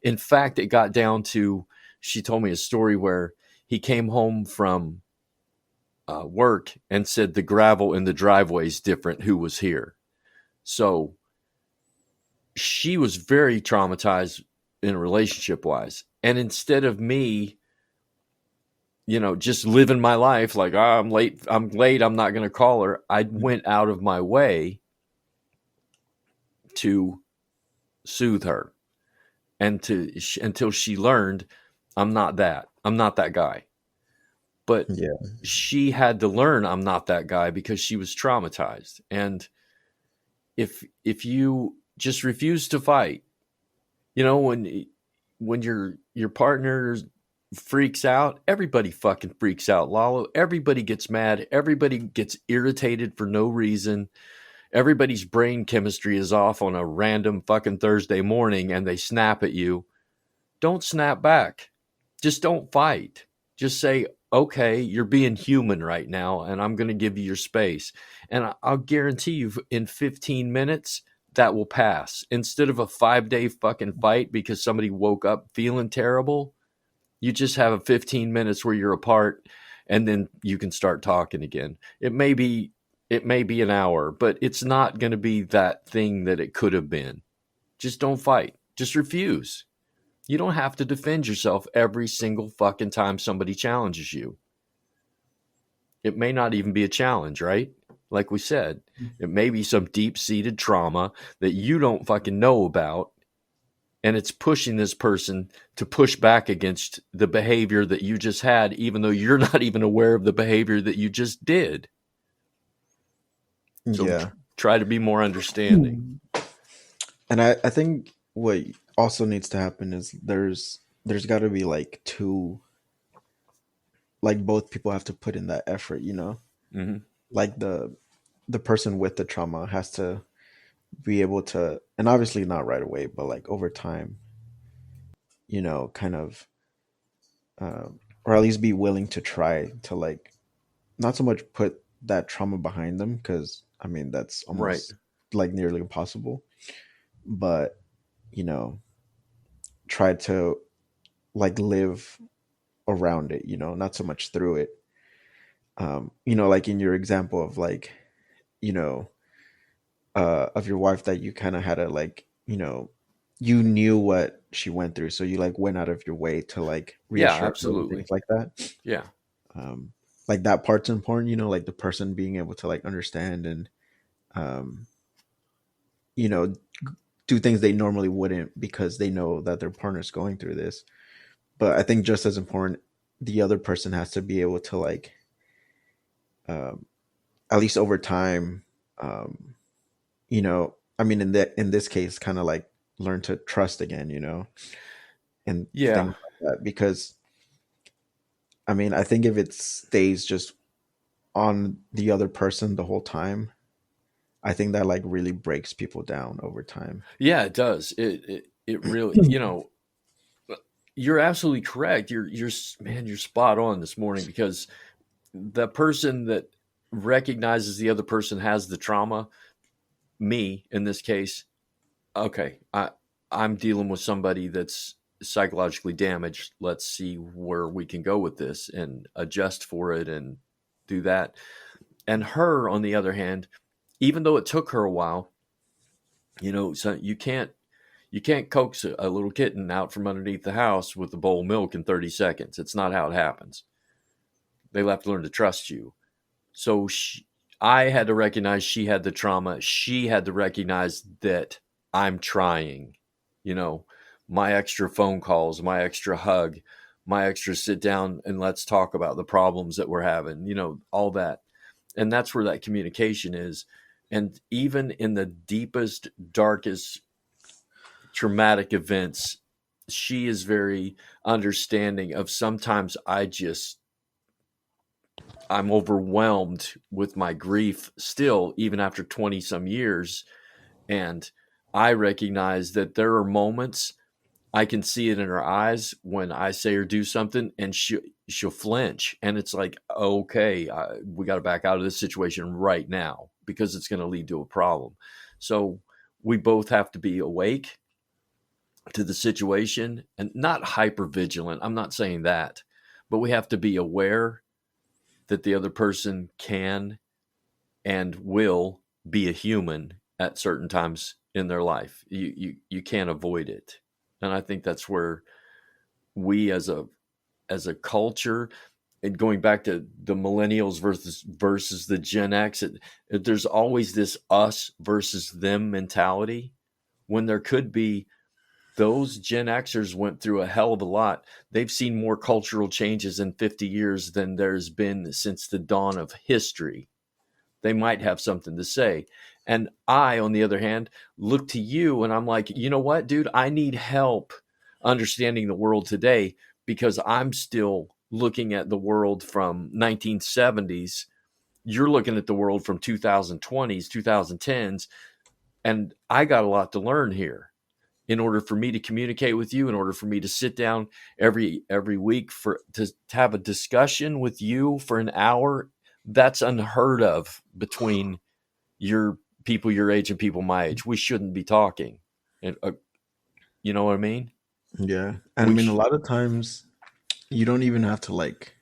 In fact, it got down to, she told me a story where he came home from work and said the gravel in the driveway is different. Who was here? So she was very traumatized in relationship wise. And instead of me, just living my life like, I'm late, I'm not going to call her, I went out of my way to soothe her and until she learned I'm not that guy. But she had to learn I'm not that guy because she was traumatized. And if you just refuse to fight, when your partner freaks out, everybody fucking freaks out, Lalo. Everybody gets mad. Everybody gets irritated for no reason. Everybody's brain chemistry is off on a random fucking Thursday morning, and they snap at you. Don't snap back. Just don't fight. Just say, okay, you're being human right now, and I'm going to give you your space. And I'll guarantee you in 15 minutes, that will pass. Instead of a 5-day fucking fight because somebody woke up feeling terrible, you just have a 15 minutes where you're apart, and then you can start talking again. It may be an hour, but it's not going to be that thing that it could have been. Just don't fight. Just refuse. You don't have to defend yourself every single fucking time somebody challenges you. It may not even be a challenge, right? Like we said, it may be some deep-seated trauma that you don't fucking know about, and it's pushing this person to push back against the behavior that you just had, even though you're not even aware of the behavior that you just did. So Yeah. try to be more understanding. And I think what also needs to happen is there's got to be like two, like both people have to put in that effort, you know? Mm-hmm. Like the person with the trauma has to be able to, and obviously not right away, but like over time, you know, kind of or at least be willing to try to like not so much put that trauma behind them, because I mean that's Right. almost like nearly impossible, but you know, try to like live around it, you know, not so much through it. You know, like in your example of like, you know, of your wife, that you kind of had to like, you know, you knew what she went through, so you like went out of your way to like Yeah, reassure her and things absolutely. like that. Yeah. um like that part's important, you know, like the person being able to like understand and um you know, do things they normally wouldn't because they know that their partner's going through this. But I think just as important, the other person has to be able to like um at least over time, um you know, I mean, in this case, kind of like learn to trust again, you know, and Yeah. things like that. Because I mean, I think if it stays just on the other person the whole time, I think that like really breaks people down over time. Yeah, it does. It really, you're absolutely correct. You're man, you're spot on this morning, because the person that recognizes the other person has the trauma, me in this case, okay, I'm dealing with somebody that's psychologically damaged. Let's see where we can go with this and adjust for it and do that. And her, on the other hand, even though it took her a while, so you can't coax a little kitten out from underneath the house with a bowl of milk in 30 seconds. It's not how it happens. They have to learn to trust you. So I had to recognize she had the trauma. She had to recognize that I'm trying. You know, my extra phone calls, my extra hug, my extra sit down and let's talk about the problems that we're having, all that. And that's where that communication is. And even in the deepest, darkest traumatic events, she is very understanding of sometimes I'm overwhelmed with my grief still, even after 20 some years. And I recognize that there are moments I can see it in her eyes when I say or do something, and she'll flinch. And it's like, okay, we got to back out of this situation right now because it's going to lead to a problem. So we both have to be awake to the situation and not hyper vigilant. I'm not saying that, but we have to be aware that the other person can and will be a human at certain times in their life. You can't avoid it. And I think that's where we as a culture, and going back to the millennials versus the Gen X, there's always this us versus them mentality, when there could be those Gen Xers went through a hell of a lot. They've seen more cultural changes in 50 years than there's been since the dawn of history. They might have something to say. And I, on the other hand, look to you and I'm like, you know what, dude, I need help understanding the world today, because I'm still looking at the world from 1970s. You're looking at the world from 2020s, 2010s, and I got a lot to learn here. In order for me to communicate with you, in order for me to sit down every week to have a discussion with you for an hour, that's unheard of between your people your age and people my age. We shouldn't be talking. And you know what I mean? Yeah. And I We mean, a sh- lot of times you don't even have to like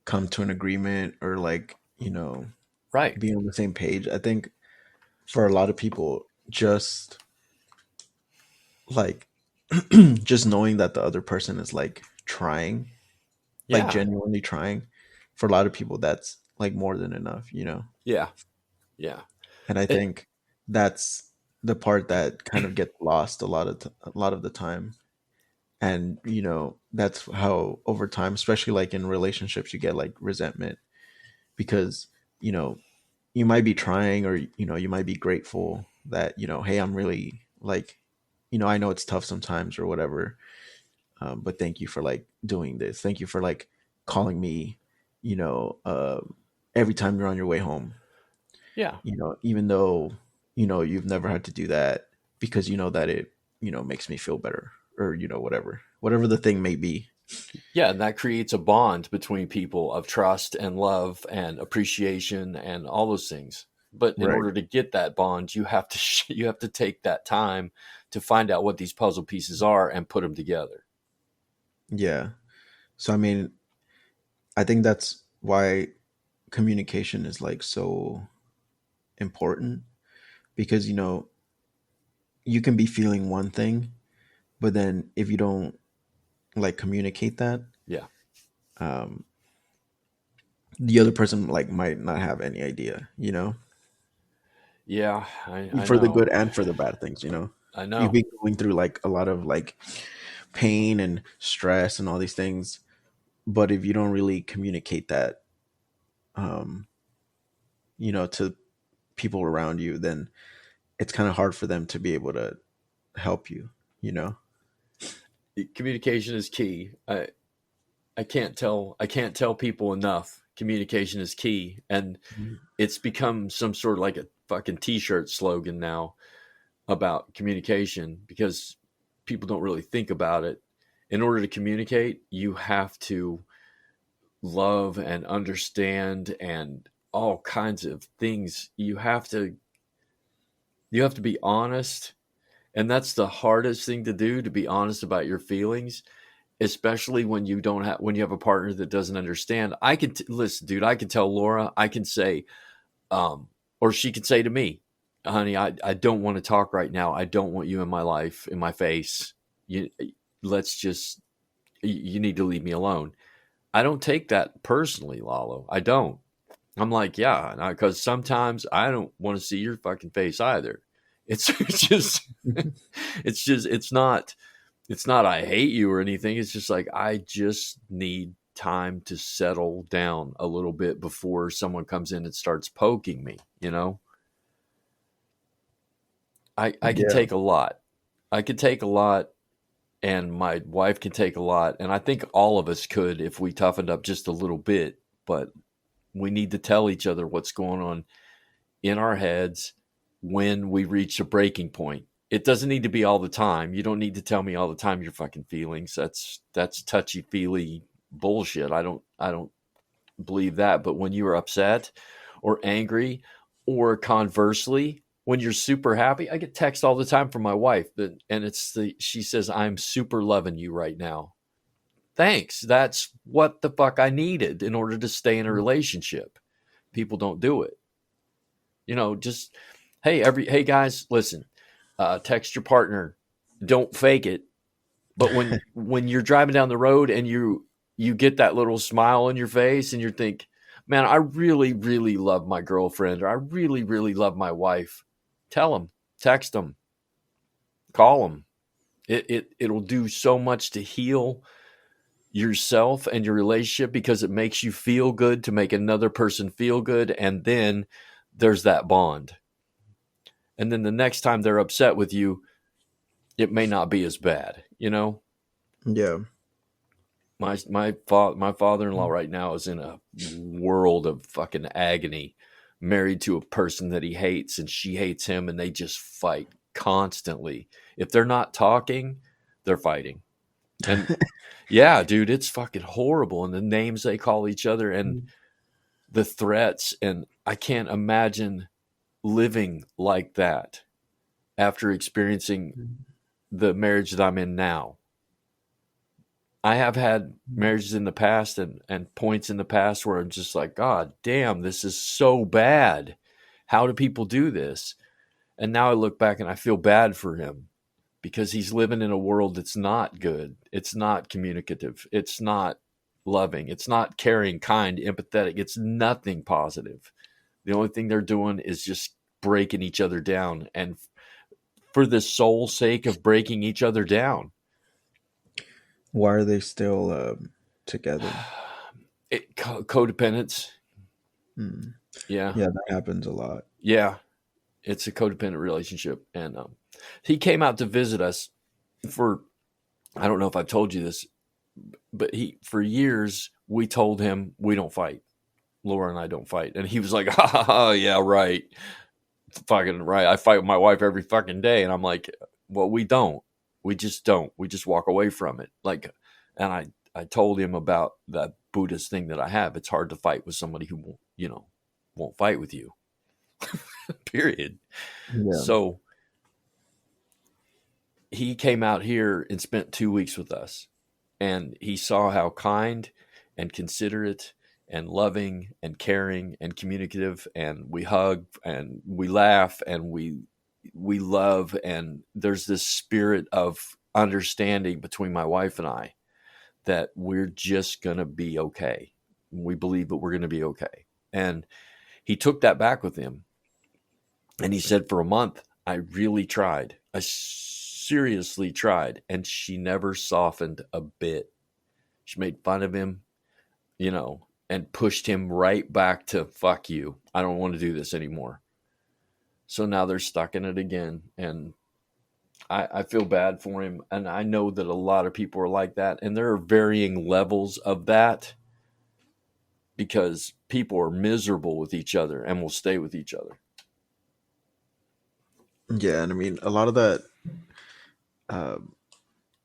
come to an agreement or like, you know, right. be on the same page. I think for a lot of people, just like just knowing that the other person is like trying, like Yeah. genuinely trying, for a lot of people that's like more than enough, you know. Yeah. Yeah. And I It, think that's the part that kind of gets lost a lot of the time. And you know, that's how over time, especially like in relationships, you get like resentment because, you know, you might be trying, or you know, you might be grateful that, you know, hey, I'm really like, you know, I know it's tough sometimes or whatever, but thank you for like doing this, thank you for like calling me, you know, every time you're on your way home, yeah. you know, even though, you know, you've never had to do that, because you know that it, you know, makes me feel better, or you know, whatever the thing may be. Yeah. And that creates a bond between people of trust and love and appreciation and all those things. But in Right. order to get that bond, you have to you have to take that time to find out what these puzzle pieces are and put them together. Yeah. So I mean, I think that's why communication is like so important, because you know, you can be feeling one thing, but then if you don't like communicate that, Yeah. um the other person like might not have any idea, you know, Yeah. I for the know. good and for the bad things, you know. I You've know. been going through like a lot of like pain and stress and all these things, but if you don't really communicate that, um you know, to people around you, then it's kind of hard for them to be able to help you, you know. Communication is key. I can't tell people enough. Communication is key, and it's become some sort of like a fucking t-shirt slogan now about communication because people don't really think about it. In order to communicate, you have to love and understand and all kinds of things. You have to be honest, and that's the hardest thing to do, to be honest about your feelings, especially when you don't have when you have a partner that doesn't understand. Listen, dude, I can tell Laura, I can say or she can say to me, honey, I don't want to talk right now. I don't want you in my life, in my face. You let's just you need to leave me alone. I don't take that personally, Lalo. I don't. I'm like, yeah, because sometimes I don't want to see your fucking face either. It's it's just it's not I hate you or anything. It's just like I just need time to settle down a little bit before someone comes in and starts poking me, you know? I can Yeah. take a lot. I could take a lot, and my wife can take a lot, and I think all of us could if we toughened up just a little bit, but we need to tell each other what's going on in our heads when we reach a breaking point. It doesn't need to be all the time. You don't need to tell me all the time your fucking feelings. That's touchy feely bullshit. I don't believe that. But when you are upset or angry, or conversely, when you're super happy, I get text all the time from my wife, and she says, "I'm super loving you right now." Thanks. That's what the fuck I needed in order to stay in a relationship. People don't do it. Just hey guys, listen, text your partner, don't fake it. But when you're driving down the road and you get that little smile on your face and you think, man, I really really love my girlfriend, or I really really love my wife, tell them, text them, call them. It'll do so much to heal yourself and your relationship, because it makes you feel good to make another person feel good, and then there's that bond. And then the next time they're upset with you, it may not be as bad. Yeah. My father-in-law right now is in a world of fucking agony, married to a person that he hates, and she hates him, and they just fight constantly. If they're not talking, they're fighting. And yeah, dude, it's fucking horrible. And the names they call each other and the threats, and I can't imagine living like that after experiencing the marriage that I'm in now. I have had marriages in the past, and points in the past where I'm just like, God damn, this is so bad. How do people do this? And now I look back and I feel bad for him. because he's living in a world that's not good. It's not communicative. It's not loving. It's not caring, kind, empathetic. It's nothing positive. The only thing they're doing is just breaking each other down, and for the sole sake of breaking each other down. Why are they still together? Codependence. Hmm. Yeah. Yeah, that happens a lot. Yeah. It's a codependent relationship. And he came out to visit us for, I don't know if I've told you this, but for years, we told him we don't fight. Laura and I don't fight. And he was like, oh, yeah, right. Fucking right. I fight with my wife every fucking day. And I'm like, well, we don't. We just don't. We just walk away from it. Like, and I told him about that Buddhist thing that I have. It's hard to fight with somebody who won't fight with you. Period. Yeah. So he came out here and spent 2 weeks with us, and he saw how kind and considerate and loving and caring and communicative, and we hug and we laugh and we love, and there's this spirit of understanding between my wife and I that we're just going to be okay. We believe that we're going to be okay. And he took that back with him. And he said, for a month, I really tried. I seriously tried. And she never softened a bit. She made fun of him, and pushed him right back to, fuck you. I don't want to do this anymore. So now they're stuck in it again. And I feel bad for him. And I know that a lot of people are like that. And there are varying levels of that, because people are miserable with each other and will stay with each other. Yeah, and I mean a lot of that.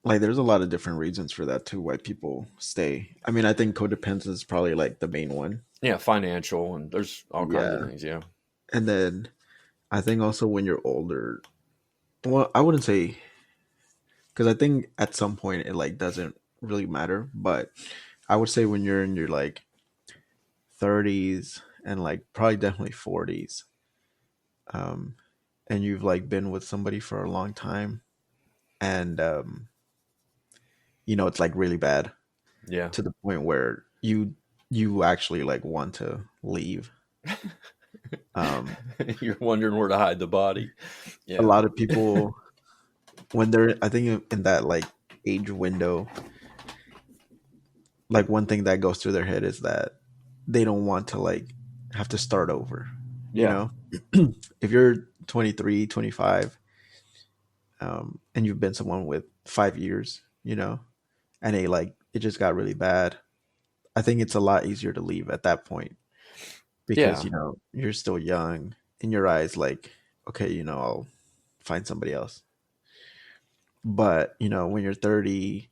Like, there's a lot of different reasons for that too. Why people stay. I mean, I think codependence is probably like the main one. Yeah, financial, and there's all kinds of Yeah, things. Yeah. and then I think also when you're older. Well, I wouldn't say, because I think at some point it like doesn't really matter, but I would say when you're in your like 30s and like probably definitely 40s, um, and you've like been with somebody for a long time, and it's like really bad Yeah. to the point where you actually like want to leave. Um, You're wondering where to hide the body. a Yeah. lot of people when they're, I think, in that like age window, like one thing that goes through their head is that they don't want to like have to start over. You Yeah. know, if you're 23, 25, and you've been someone with 5 years, and it just got really bad. I think it's a lot easier to leave at that point because, Yeah. you're still young in your eyes, like, okay, I'll find somebody else. But, when you're 30,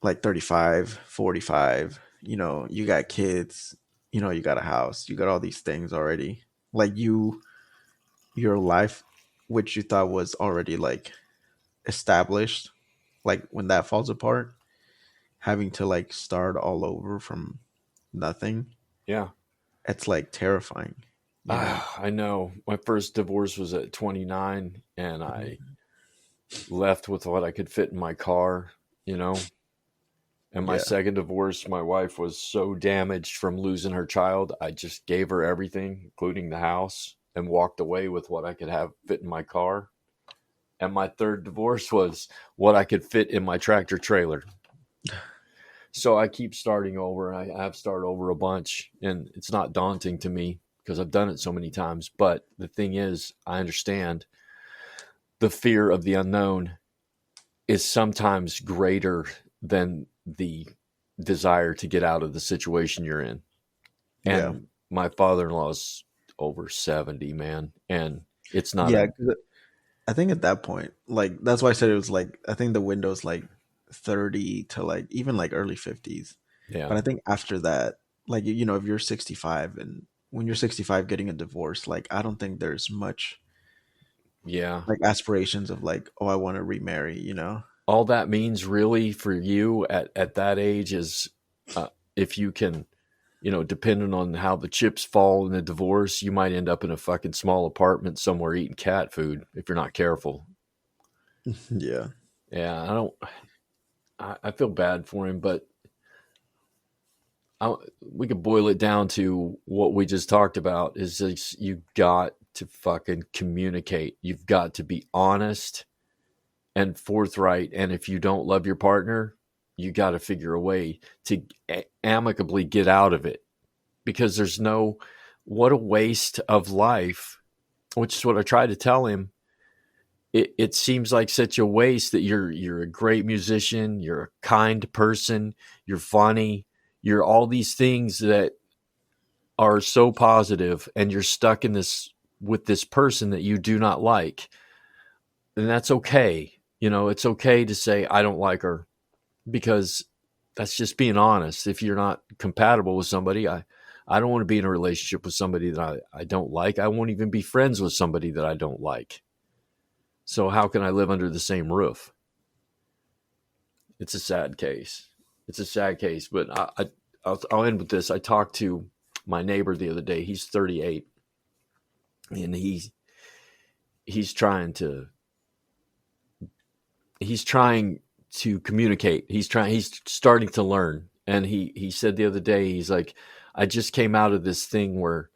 like 35, 45, you got kids, you got a house, you got all these things already. Like your life, which you thought was already like established, like when that falls apart, having to like start all over from nothing, Yeah. it's like terrifying. I know. My first divorce was at 29, and I left with what I could fit in my car, And my Yeah. second divorce, my wife was so damaged from losing her child, I just gave her everything, including the house, and walked away with what I could have fit in my car. And my third divorce was what I could fit in my tractor trailer. So I keep starting over. I have started over a bunch, and it's not daunting to me because I've done it so many times. But the thing is, I understand the fear of the unknown is sometimes greater than the desire to get out of the situation you're in. Yeah. And my father-in-law's over 70, man. And it's not Yeah. 'Cause I think at that point, like, that's why I said it was like, I think the window's like 30 to like even like early 50s. yeah. But I think after that, like, if you're 65, and when you're 65 getting a divorce, like, I don't think there's much Yeah. like aspirations of like, oh, I want to remarry. All that means really for you at that age is if you can, depending on how the chips fall in a divorce, you might end up in a fucking small apartment somewhere eating cat food if you're not careful. Yeah. Yeah, I feel bad for him, but we could boil it down to what we just talked about is just, you got to fucking communicate. You've got to be honest and forthright. And if you don't love your partner, you got to figure a way to amicably get out of it, because what a waste of life, which is what I try to tell him. It seems like such a waste that you're a great musician, you're a kind person, you're funny, you're all these things that are so positive, and you're stuck in this with this person that you do not like. And that's okay. It's okay to say, I don't like her, because that's just being honest. If you're not compatible with somebody, I don't want to be in a relationship with somebody that I don't like. I won't even be friends with somebody that I don't like. So how can I live under the same roof? It's a sad case. But I'll end with this. I talked to my neighbor the other day. He's 38, and he's trying to communicate. He's starting to learn. And he said the other day, he's like, I just came out of this thing where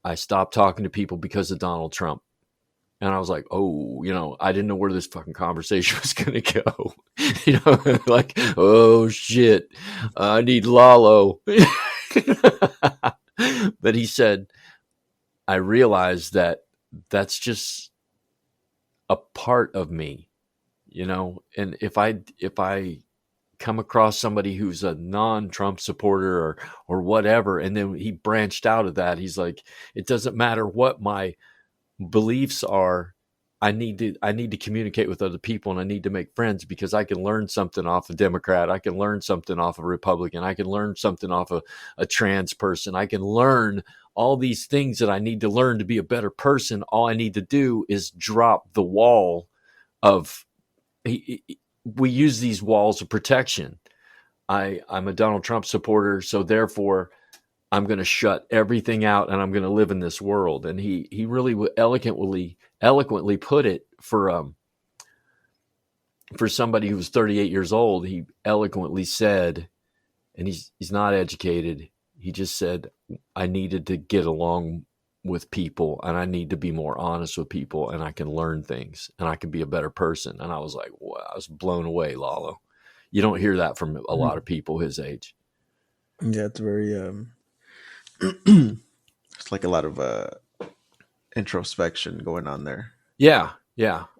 I stopped talking to people because of Donald Trump. And I was like, oh, I didn't know where this fucking conversation was going to go. Like, oh shit, I need Lalo. But he said, I realized that that's just a part of me, and if I come across somebody who's a non-Trump supporter or whatever, and then he branched out of that, he's like, it doesn't matter what my beliefs are, I need to communicate with other people, and I need to make friends, because I can learn something off a Democrat, I can learn something off a Republican, I can learn something off a trans person, I can learn all these things that I need to learn to be a better person. All I need to do is drop the wall of, we use these walls of protection. I'm a Donald Trump supporter, so therefore I'm going to shut everything out, and I'm going to live in this world. And he really eloquently put it for somebody who was 38 years old. He eloquently said, and he's not educated, he just said, I needed to get along with people, and I need to be more honest with people, and I can learn things, and I can be a better person. And I was like, wow, I was blown away, Lalo. You don't hear that from a lot of people his age. Yeah, it's very it's like a lot of introspection going on there. Yeah.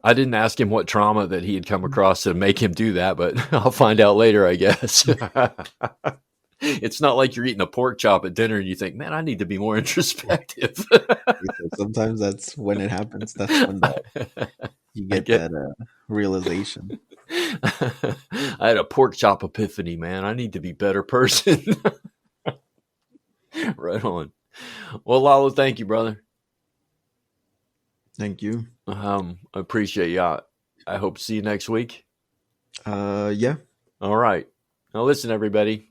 I didn't ask him what trauma that he had come across to make him do that, but I'll find out later, I guess. It's not like you're eating a pork chop at dinner and you think, man, I need to be more introspective. Sometimes that's when it happens. That's when you get that realization. I had a pork chop epiphany, man. I need to be a better person. Right on. Well, Lalo, thank you, brother. Thank you. I appreciate you. I hope to see you next week. Yeah. All right. Now listen, everybody.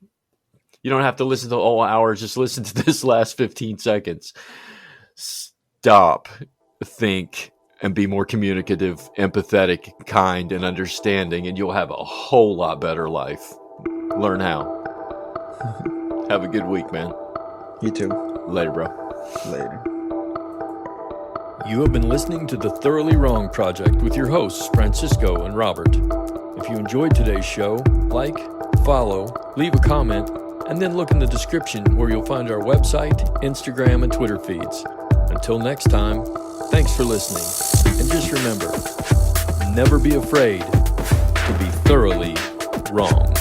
You don't have to listen to the whole hour. Just listen to this last 15 seconds. Stop, think, and be more communicative, empathetic, kind, and understanding, and you'll have a whole lot better life. Learn how. Have a good week, man. You too. Later, bro. Later. You have been listening to The Thoroughly Wrong Project with your hosts, Francisco and Robert. If you enjoyed today's show, like, follow, leave a comment, and then look in the description where you'll find our website, Instagram, and Twitter feeds. Until next time, thanks for listening. And just remember, never be afraid to be thoroughly wrong.